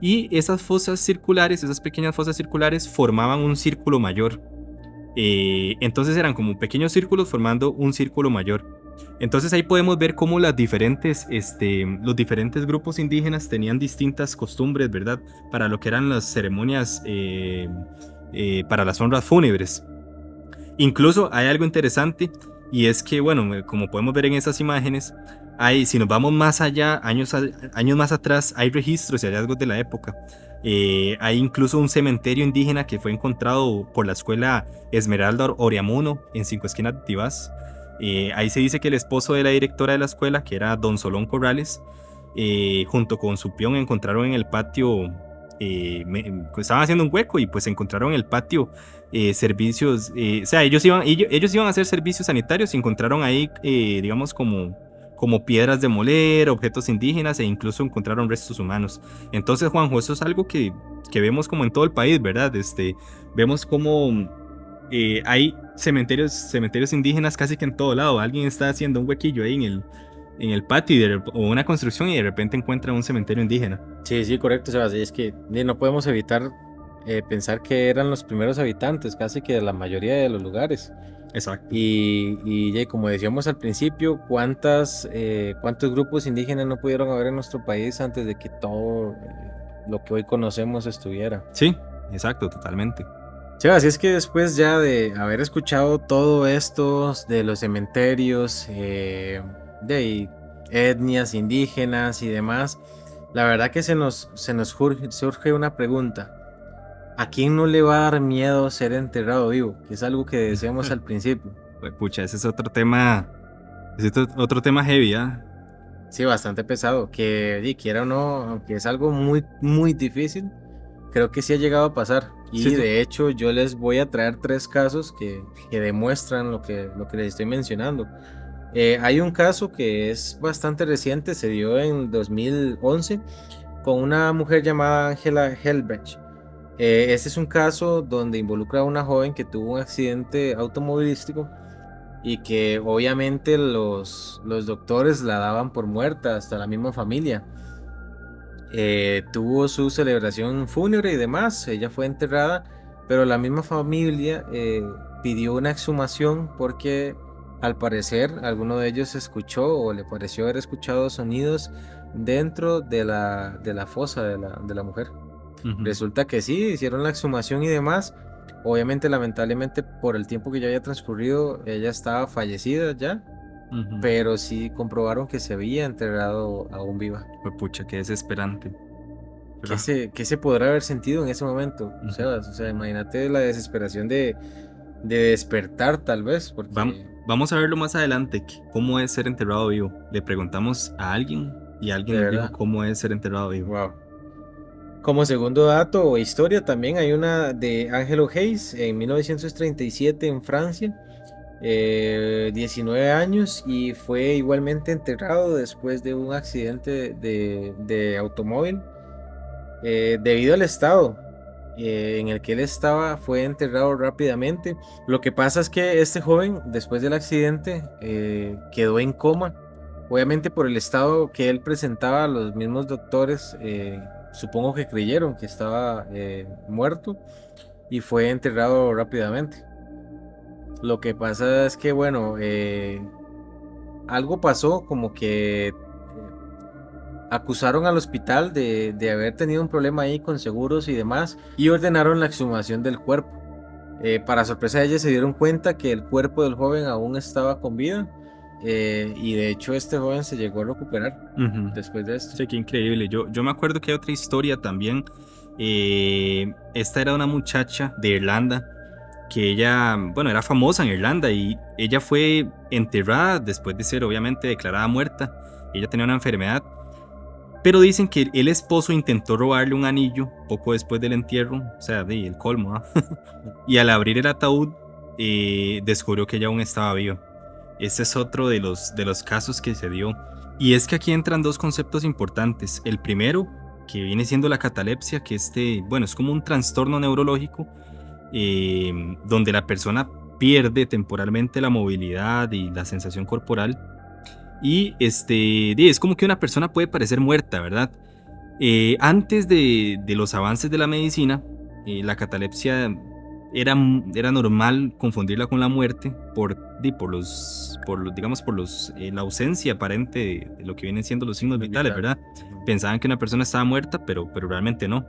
y esas fosas circulares, esas pequeñas fosas circulares formaban un círculo mayor. Entonces eran como pequeños círculos formando un círculo mayor. Entonces ahí podemos ver cómo los diferentes grupos indígenas tenían distintas costumbres, ¿verdad? Para lo que eran las ceremonias, para las honras fúnebres. Incluso hay algo interesante, y es que, bueno, como podemos ver en esas imágenes, si nos vamos más allá, años más atrás, hay registros y hallazgos de la época. Hay incluso un cementerio indígena que fue encontrado por la escuela Esmeralda Oriamuno en Cinco Esquinas de Tibás. Ahí se dice que el esposo de la directora de la escuela, que era don Solón Corrales, junto con su peón, encontraron en el patio, estaban haciendo un hueco y pues encontraron en el patio servicios, o sea, ellos iban a hacer servicios sanitarios y encontraron ahí, digamos, como piedras de moler, objetos indígenas, e incluso encontraron restos humanos. Entonces, Juanjo, eso es algo que vemos como en todo el país, ¿verdad? Vemos como hay cementerios indígenas casi que en todo lado. Alguien está haciendo un huequillo ahí en el patio o una construcción, y de repente encuentra un cementerio indígena. Sí, sí, correcto, Sebastián. Es que no podemos evitar pensar que eran los primeros habitantes, casi que de la mayoría de los lugares. Exacto. Y como decíamos al principio, ¿cuántos grupos indígenas no pudieron haber en nuestro país antes de que todo lo que hoy conocemos estuviera? Sí, exacto, totalmente. Sí, así es que después ya de haber escuchado todo esto de los cementerios, de etnias indígenas y demás, la verdad que se nos surge una pregunta. ¿A quién no le va a dar miedo ser enterrado vivo? Que es algo que decíamos al principio. Pues, pucha, ese es otro tema. Otro tema heavy, ¿ah? Sí, bastante pesado. Que y quiera o no, aunque es algo muy, muy difícil, creo que sí ha llegado a pasar. Y Sí, sí. de hecho, yo les voy a traer 3 casos que demuestran lo que les estoy mencionando. Hay un caso que es bastante reciente, se dio en 2011 con una mujer llamada Angela Helbrecht. Este es un caso donde involucra a una joven que tuvo un accidente automovilístico y que obviamente los doctores la daban por muerta, hasta la misma familia. Tuvo su celebración fúnebre y demás, ella fue enterrada, pero la misma familia pidió una exhumación porque al parecer alguno de ellos escuchó o le pareció haber escuchado sonidos dentro de la fosa de la mujer. Ujú, Resulta que sí, hicieron la exhumación y demás. Obviamente, lamentablemente, por el tiempo que ya había transcurrido, ella estaba fallecida ya, ujú. pero sí comprobaron que se había enterrado aún viva. Pues, pucha, qué desesperante. ¿Qué Pero, se podrá haber sentido en ese momento, ujú. Sebas? O sea, imagínate la desesperación de despertar, tal vez, porque Vamos a verlo más adelante, cómo es ser enterrado vivo. Le preguntamos a alguien y alguien de nos dijo verdad, cómo es ser enterrado vivo. wow. Como segundo dato o historia, también hay una de Angelo Hayes en 1937 en Francia. 19 años y fue igualmente enterrado después de un accidente de automóvil. Debido al estado en el que él estaba, fue enterrado rápidamente. Lo que pasa es que este joven, después del accidente, quedó en coma. Obviamente por el estado que él presentaba, los mismos doctores supongo que creyeron que estaba muerto y fue enterrado rápidamente. Lo que pasa es que, bueno, algo pasó como que acusaron al hospital de haber tenido un problema ahí con seguros y demás y ordenaron la exhumación del cuerpo. Para sorpresa de ellos se dieron cuenta que el cuerpo del joven aún estaba con vida y de hecho este joven se llegó a recuperar Ujú. después de esto. Sí, qué increíble. Yo me acuerdo que hay otra historia también. Esta era una muchacha de Irlanda que ella, bueno, era famosa en Irlanda y ella fue enterrada después de ser obviamente declarada muerta. Ella tenía una enfermedad, pero dicen que el esposo intentó robarle un anillo poco después del entierro, o sea, el colmo, ¿ah? Y al abrir el ataúd descubrió que ella aún estaba viva. Ese es otro de los casos que se dio. Y es que aquí entran dos conceptos importantes. El primero, que viene siendo la catalepsia, que bueno, es como un trastorno neurológico donde la persona pierde temporalmente la movilidad y la sensación corporal. Y es como que una persona puede parecer muerta, ¿verdad? Antes de los avances de la medicina, la catalepsia era normal confundirla con la muerte por la ausencia aparente de lo que vienen siendo los signos vitales, Vital. ¿verdad? Pensaban que una persona estaba muerta, pero realmente no.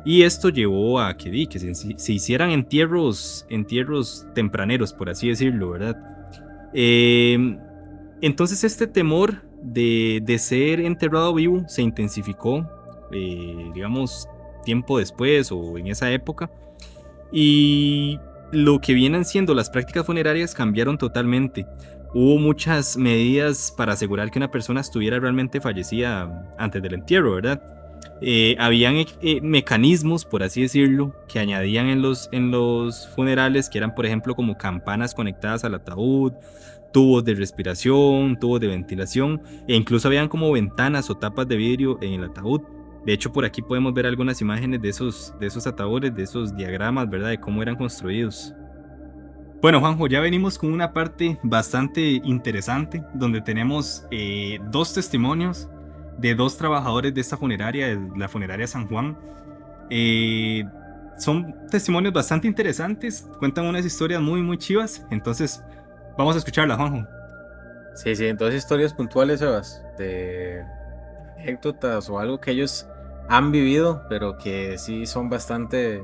Y esto llevó a que se hicieran entierros tempraneros, por así decirlo, ¿verdad? Eh, entonces este temor de ser enterrado vivo se intensificó, digamos, tiempo después o en esa época. Y lo que vienen siendo las prácticas funerarias cambiaron totalmente. Hubo muchas medidas para asegurar que una persona estuviera realmente fallecida antes del entierro, ¿verdad? Habían mecanismos, por así decirlo, que añadían en los funerales, que eran, por ejemplo, como campanas conectadas al ataúd, tubos de respiración, tubos de ventilación, e incluso habían como ventanas o tapas de vidrio en el ataúd. De hecho, por aquí podemos ver algunas imágenes de esos ataúdes, de esos diagramas, ¿verdad? De cómo eran construidos. Bueno, Juanjo, ya venimos con una parte bastante interesante, donde tenemos dos testimonios de dos trabajadores de esta funeraria, de la funeraria San Juan. Eh, Son testimonios bastante interesantes, cuentan unas historias muy, muy chivas, entonces vamos a escucharlas, Juanjo. Sí, sí, entonces historias puntuales, Sebas, de anécdotas o algo que ellos han vivido, pero que sí son bastante,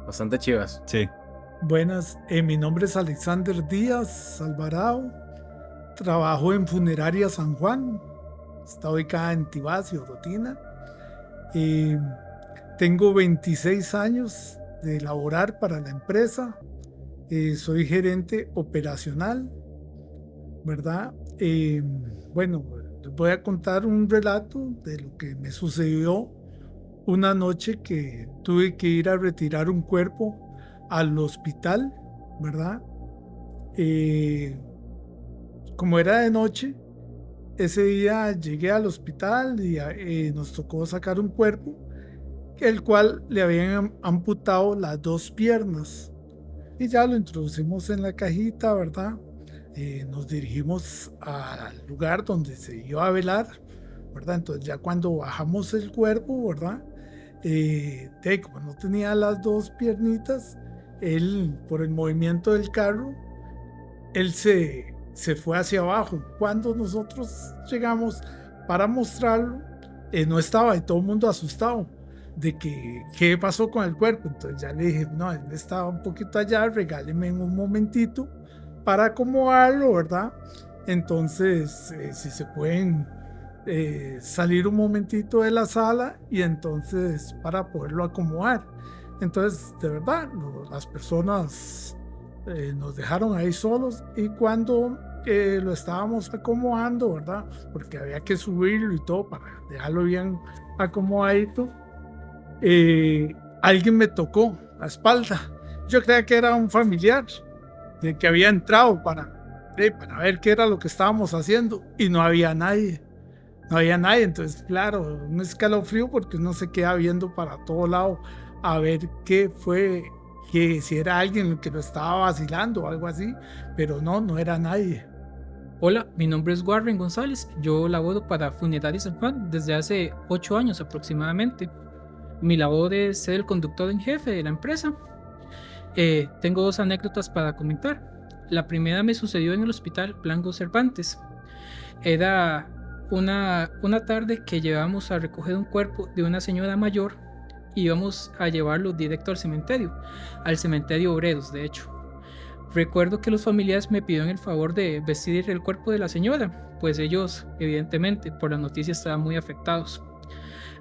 bastante chivas. Sí. Buenas, mi nombre es Alexander Díaz Alvarado, trabajo en Funeraria San Juan, está ubicada en Tibás y Orotina. Tengo 26 años de laborar para la empresa, soy gerente operacional, ¿verdad? Bueno, les voy a contar un relato de lo que me sucedió una noche que tuve que ir a retirar un cuerpo al hospital, ¿verdad? Como era de noche, ese día llegué al hospital y nos tocó sacar un cuerpo, el cual le habían amputado las 2 piernas. Y ya lo introducimos en la cajita, ¿verdad? Nos dirigimos al lugar donde se iba a velar, ¿verdad? Entonces ya cuando bajamos el cuerpo, ¿verdad? Como no tenía las 2 piernitas, él, por el movimiento del carro, él se fue hacia abajo. Cuando nosotros llegamos para mostrarlo, no estaba, y todo el mundo asustado de que qué pasó con el cuerpo. Entonces ya le dije, no, él estaba un poquito allá, regáleme un momentito para acomodarlo, ¿verdad? Entonces, si se pueden salir un momentito de la sala y entonces para poderlo acomodar. Entonces, de verdad, las personas nos dejaron ahí solos, y cuando lo estábamos acomodando, ¿verdad? Porque había que subirlo y todo para dejarlo bien acomodadito, alguien me tocó la espalda. Yo creía que era un familiar de que había entrado para ver qué era lo que estábamos haciendo, y no había nadie. No había nadie, entonces claro, un escalofrío porque uno se queda viendo para todo lado a ver qué fue, que si era alguien que lo estaba vacilando o algo así, pero no era nadie. Hola, mi nombre es Warren González, yo laboro para Funeraria San Juan desde hace 8 años aproximadamente. Mi labor es ser el conductor en jefe de la empresa. Tengo 2 anécdotas para comentar. La primera me sucedió en el hospital Blanco Cervantes. Era una tarde que llevamos a recoger un cuerpo de una señora mayor y íbamos a llevarlo directo al cementerio Obreros, de hecho. Recuerdo que los familiares me pidieron el favor de vestir el cuerpo de la señora, pues ellos, evidentemente, por la noticia estaban muy afectados.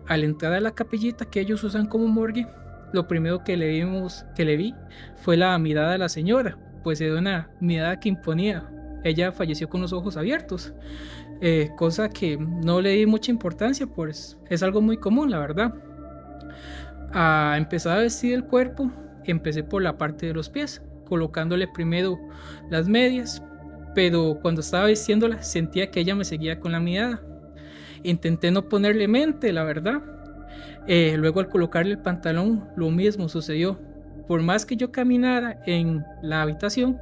Al entrar a la capillita que ellos usan como morgue, lo primero que le vi fue la mirada de la señora, pues era una mirada que imponía. Ella falleció con los ojos abiertos, cosa que no le di mucha importancia, pues es algo muy común, la verdad. A empezar a vestir el cuerpo, empecé por la parte de los pies, colocándole primero las medias, pero cuando estaba vistiéndola sentía que ella me seguía con la mirada. Intenté no ponerle mente, la verdad. Luego al colocarle el pantalón, lo mismo sucedió. Por más que yo caminara en la habitación,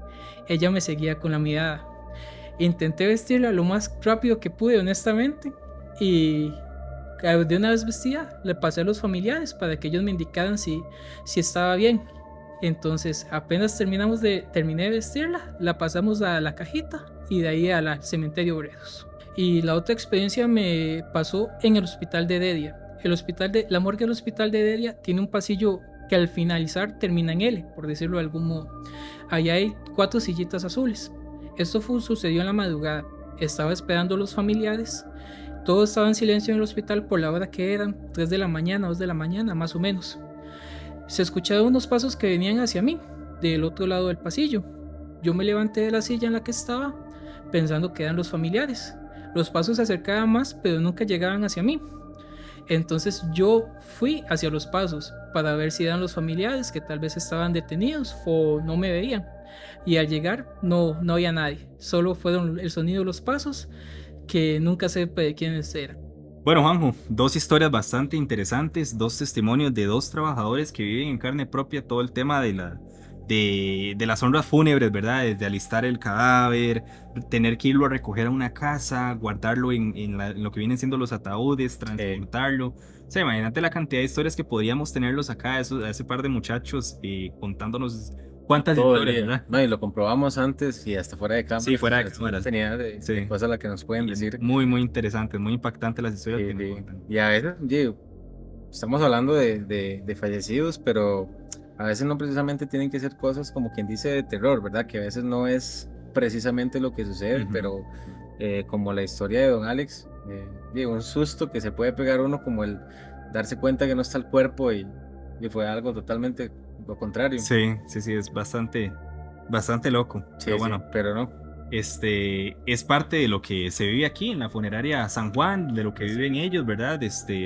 ella me seguía con la mirada. Intenté vestirla lo más rápido que pude, honestamente, y de una vez vestida le pasé a los familiares para que ellos me indicaran si estaba bien. Entonces apenas terminé de vestirla, la pasamos a la cajita y de ahí al cementerio Obreros. Y la otra experiencia me pasó en el hospital de Heredia. La morgue del hospital de Heredia tiene un pasillo que al finalizar termina en L, por decirlo de algún modo. Allá hay 4 sillitas azules. Esto sucedió en la madrugada. Estaba esperando a los familiares. Todo estaba en silencio en el hospital por la hora que eran, 3 de la mañana, 2 de la mañana, más o menos. Se escucharon unos pasos que venían hacia mí, del otro lado del pasillo. Yo me levanté de la silla en la que estaba, pensando que eran los familiares. Los pasos se acercaban más, pero nunca llegaban hacia mí. Entonces yo fui hacia los pasos para ver si eran los familiares que tal vez estaban detenidos o no me veían. Y al llegar no había nadie, solo fueron el sonido de los pasos, que nunca supe de quiénes eran. Bueno, Juanjo, 2 historias bastante interesantes, 2 testimonios de 2 trabajadores que viven en carne propia todo el tema de las honras fúnebres, ¿verdad? Desde alistar el cadáver, tener que irlo a recoger a una casa, guardarlo en lo que vienen siendo los ataúdes, transportarlo. O sea, imagínate la cantidad de historias que podríamos tenerlos acá, a ese par de muchachos contándonos cuántas historias, ¿verdad? No, y lo comprobamos antes y hasta fuera de cámara. Sí, fuera de cámara. Tenía de cosas a las que nos pueden decir. Muy, muy interesantes, muy impactantes las historias que nos cuentan. Y a veces, estamos hablando de fallecidos, pero a veces no precisamente tienen que ser cosas como quien dice de terror, ¿verdad? Que a veces no es precisamente lo que sucede, Ujú. pero como la historia de Don Alex, un susto que se puede pegar uno como el darse cuenta que no está el cuerpo y fue algo totalmente lo contrario. Sí, sí, sí, es bastante, bastante loco. Sí, Pero sí, bueno, pero no. es parte de lo que se vive aquí en la funeraria San Juan, de lo que Sí. viven ellos, ¿verdad?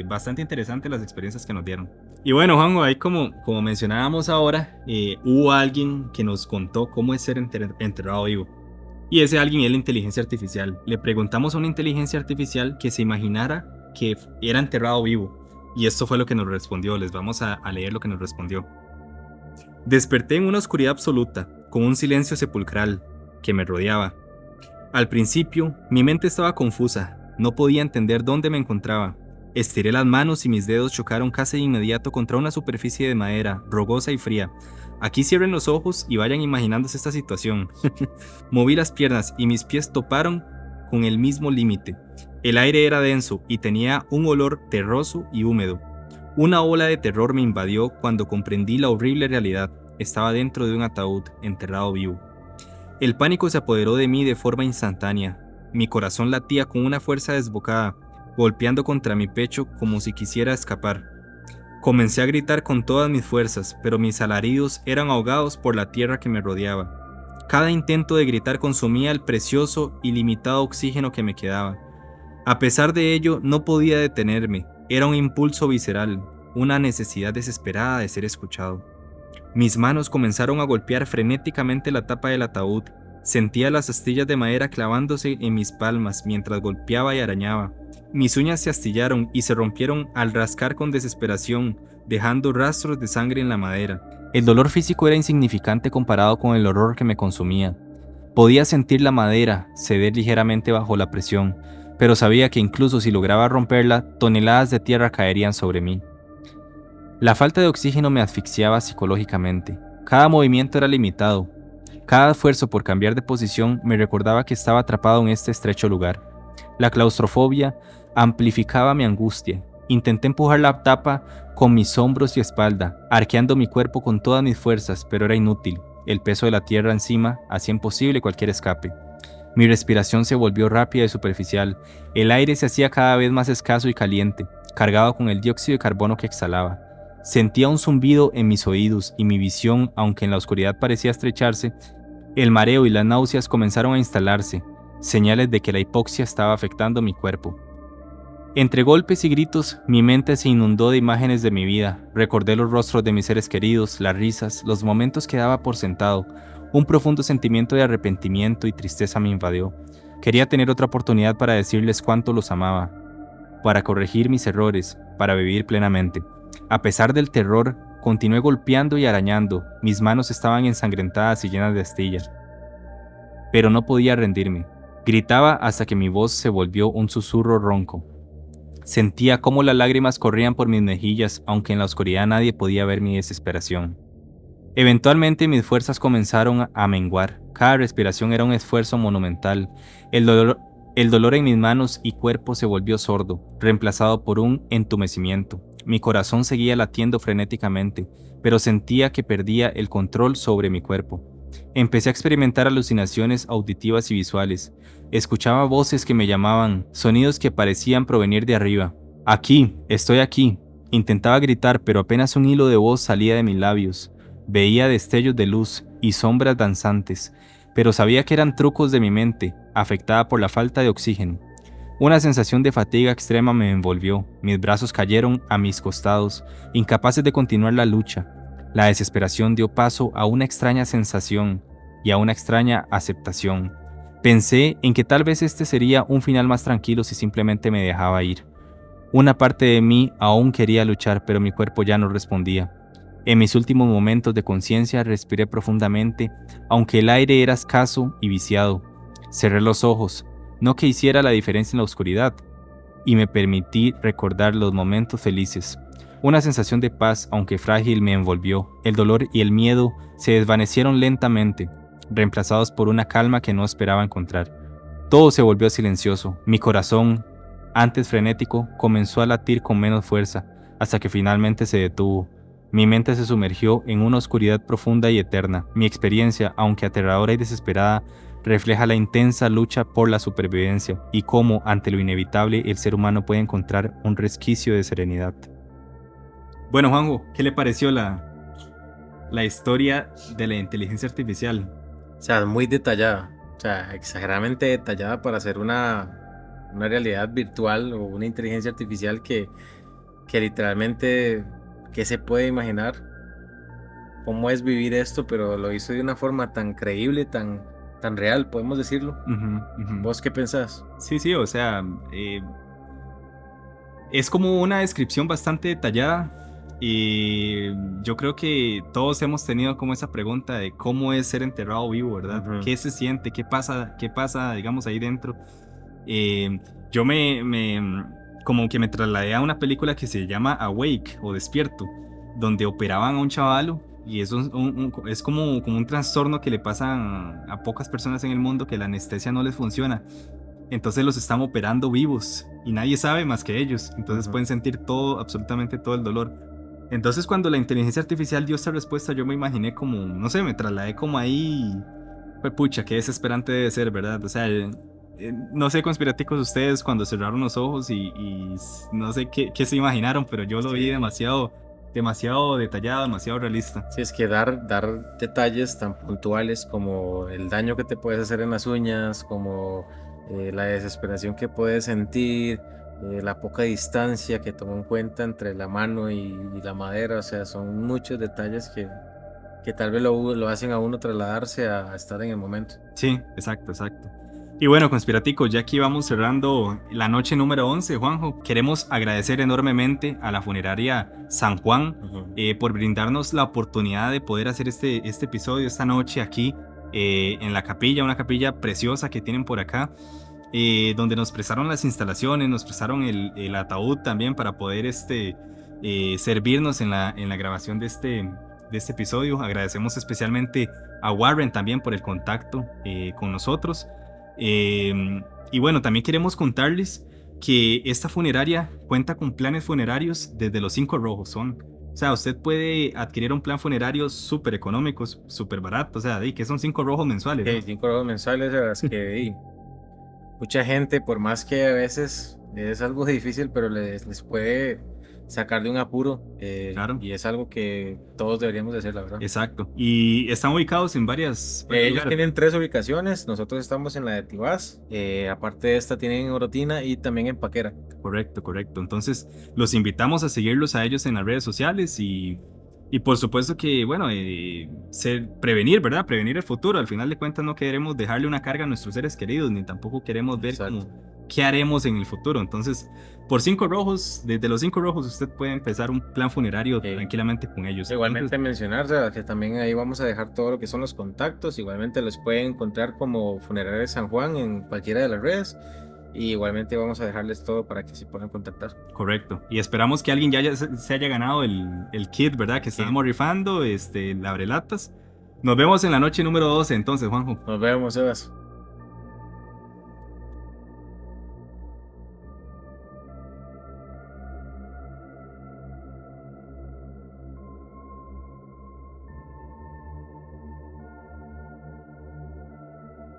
Bastante interesante las experiencias que nos dieron. Y bueno, Juanjo, ahí como mencionábamos ahora, hubo alguien que nos contó cómo es ser enterrado vivo. Y ese alguien es la inteligencia artificial. Le preguntamos a una inteligencia artificial que se imaginara que era enterrado vivo. Y esto fue lo que nos respondió. Les vamos a leer lo que nos respondió. Desperté en una oscuridad absoluta, con un silencio sepulcral que me rodeaba. Al principio, mi mente estaba confusa, no podía entender dónde me encontraba. Estiré las manos y mis dedos chocaron casi de inmediato contra una superficie de madera, rugosa y fría. Aquí cierren los ojos y vayan imaginándose esta situación. Moví las piernas y mis pies toparon con el mismo límite. El aire era denso y tenía un olor terroso y húmedo. Una ola de terror me invadió cuando comprendí la horrible realidad. Estaba dentro de un ataúd, enterrado vivo. El pánico se apoderó de mí de forma instantánea. Mi corazón latía con una fuerza desbocada, golpeando contra mi pecho como si quisiera escapar. Comencé a gritar con todas mis fuerzas, pero mis alaridos eran ahogados por la tierra que me rodeaba. Cada intento de gritar consumía el precioso y limitado oxígeno que me quedaba. A pesar de ello, no podía detenerme. Era un impulso visceral, una necesidad desesperada de ser escuchado. Mis manos comenzaron a golpear frenéticamente la tapa del ataúd. Sentía las astillas de madera clavándose en mis palmas mientras golpeaba y arañaba. Mis uñas se astillaron y se rompieron al rascar con desesperación, dejando rastros de sangre en la madera. El dolor físico era insignificante comparado con el horror que me consumía. Podía sentir la madera ceder ligeramente bajo la presión, pero sabía que incluso si lograba romperla, toneladas de tierra caerían sobre mí. La falta de oxígeno me asfixiaba psicológicamente. Cada movimiento era limitado. Cada esfuerzo por cambiar de posición me recordaba que estaba atrapado en este estrecho lugar. La claustrofobia amplificaba mi angustia. Intenté empujar la tapa con mis hombros y espalda, arqueando mi cuerpo con todas mis fuerzas, pero era inútil. El peso de la tierra encima hacía imposible cualquier escape. Mi respiración se volvió rápida y superficial. El aire se hacía cada vez más escaso y caliente, cargado con el dióxido de carbono que exhalaba. Sentía un zumbido en mis oídos y mi visión, aunque en la oscuridad parecía estrecharse, el mareo y las náuseas comenzaron a instalarse, señales de que la hipoxia estaba afectando mi cuerpo. Entre golpes y gritos, mi mente se inundó de imágenes de mi vida. Recordé los rostros de mis seres queridos, las risas, los momentos que daba por sentado. Un profundo sentimiento de arrepentimiento y tristeza me invadió. Quería tener otra oportunidad para decirles cuánto los amaba, para corregir mis errores, para vivir plenamente. A pesar del terror, continué golpeando y arañando. Mis manos estaban ensangrentadas y llenas de astillas. Pero no podía rendirme. Gritaba hasta que mi voz se volvió un susurro ronco. Sentía cómo las lágrimas corrían por mis mejillas, aunque en la oscuridad nadie podía ver mi desesperación. Eventualmente mis fuerzas comenzaron a menguar. Cada respiración era un esfuerzo monumental. El dolor en mis manos y cuerpo se volvió sordo, reemplazado por un entumecimiento. Mi corazón seguía latiendo frenéticamente, pero sentía que perdía el control sobre mi cuerpo. Empecé a experimentar alucinaciones auditivas y visuales. Escuchaba voces que me llamaban, sonidos que parecían provenir de arriba. Aquí, estoy aquí. Intentaba gritar, pero apenas un hilo de voz salía de mis labios. Veía destellos de luz y sombras danzantes, pero sabía que eran trucos de mi mente, afectada por la falta de oxígeno. Una sensación de fatiga extrema me envolvió, mis brazos cayeron a mis costados, incapaces de continuar la lucha. La desesperación dio paso a una extraña sensación y a una extraña aceptación. Pensé en que tal vez este sería un final más tranquilo si simplemente me dejaba ir. Una parte de mí aún quería luchar, pero mi cuerpo ya no respondía. En mis últimos momentos de conciencia respiré profundamente, aunque el aire era escaso y viciado. Cerré los ojos, no que hiciera la diferencia en la oscuridad, y me permití recordar los momentos felices. Una sensación de paz, aunque frágil, me envolvió. El dolor y el miedo se desvanecieron lentamente, reemplazados por una calma que no esperaba encontrar. Todo se volvió silencioso. Mi corazón, antes frenético, comenzó a latir con menos fuerza, hasta que finalmente se detuvo. Mi mente se sumergió en una oscuridad profunda y eterna. Mi experiencia, aunque aterradora y desesperada, refleja la intensa lucha por la supervivencia y cómo, ante lo inevitable, el ser humano puede encontrar un resquicio de serenidad. Bueno, Juanjo, ¿qué le pareció la historia de la inteligencia artificial? O sea, muy detallada, o sea, exageradamente detallada para hacer una realidad virtual o una inteligencia artificial que literalmente, ¿qué se puede imaginar? ¿Cómo es vivir esto? Pero lo hizo de una forma tan creíble, tan real, podemos decirlo. ¿Vos qué pensás? Sí, o sea, es como una descripción bastante detallada y yo creo que todos hemos tenido como esa pregunta de cómo es ser enterrado vivo, ¿verdad? Ujú. ¿Qué se siente? ¿Qué pasa, digamos, ahí dentro? Yo como que me trasladé a una película que se llama Awake o Despierto, donde operaban a un chavalo y eso es como un trastorno que le pasa a pocas personas en el mundo, que la anestesia no les funciona. Entonces los están operando vivos y nadie sabe más que ellos. Entonces Ujú. pueden sentir todo, absolutamente todo el dolor. Entonces cuando la inteligencia artificial dio esta respuesta, yo me imaginé como, no sé, me trasladé como ahí. Pues pucha, qué desesperante debe ser, ¿verdad? O sea, no sé, conspirativos ustedes cuando cerraron los ojos y no sé qué se imaginaron, pero yo lo vi Sí. demasiado detallado, demasiado realista. Sí, es que dar detalles tan puntuales como el daño que te puedes hacer en las uñas, como la desesperación que puedes sentir, la poca distancia que tomó en cuenta entre la mano y la madera, o sea, son muchos detalles que tal vez lo hacen a uno trasladarse a estar en el momento. Sí, exacto. Y bueno, conspiraticos, ya aquí vamos cerrando la noche número 11, Juanjo. Queremos agradecer enormemente a la funeraria San Juan Ujú. por brindarnos la oportunidad de poder hacer este episodio esta noche aquí en la capilla, una capilla preciosa que tienen por acá, donde nos prestaron las instalaciones, nos prestaron el ataúd también para poder servirnos en la grabación de este episodio. Agradecemos especialmente a Warren también por el contacto con nosotros. Y bueno, también queremos contarles que esta funeraria cuenta con planes funerarios desde los 5 rojos. O sea, usted puede adquirir un plan funerario súper económico, súper barato. O sea, que son 5 rojos mensuales, ¿no? 5 mensuales a las que mucha gente, por más que a veces es algo difícil, pero les puede sacar de un apuro, Claro. y es algo que todos deberíamos de hacer, la verdad. Exacto. Y están ubicados en varios Ellos lugares. tienen 3 ubicaciones, nosotros estamos en la de Tibás, aparte de esta tienen en Orotina y también en Paquera. Correcto. Entonces, los invitamos a seguirlos a ellos en las redes sociales y por supuesto que, bueno, prevenir, ¿verdad? Prevenir el futuro. Al final de cuentas no queremos dejarle una carga a nuestros seres queridos, ni tampoco queremos ver Exacto. como qué haremos en el futuro. Entonces, por 5 rojos, desde los 5 rojos usted puede empezar un plan funerario tranquilamente con ellos. Igualmente Entonces, mencionar, o sea, que también ahí vamos a dejar todo lo que son los contactos, igualmente los pueden encontrar como Funeraria San Juan en cualquiera de las redes. Y igualmente vamos a dejarles todo para que se puedan contactar. correcto. Y esperamos que alguien ya se haya ganado el kit, ¿verdad? Que estábamos rifando, la abrelatas. Nos vemos en la noche número 12 entonces, Juanjo. Nos vemos, Sebas.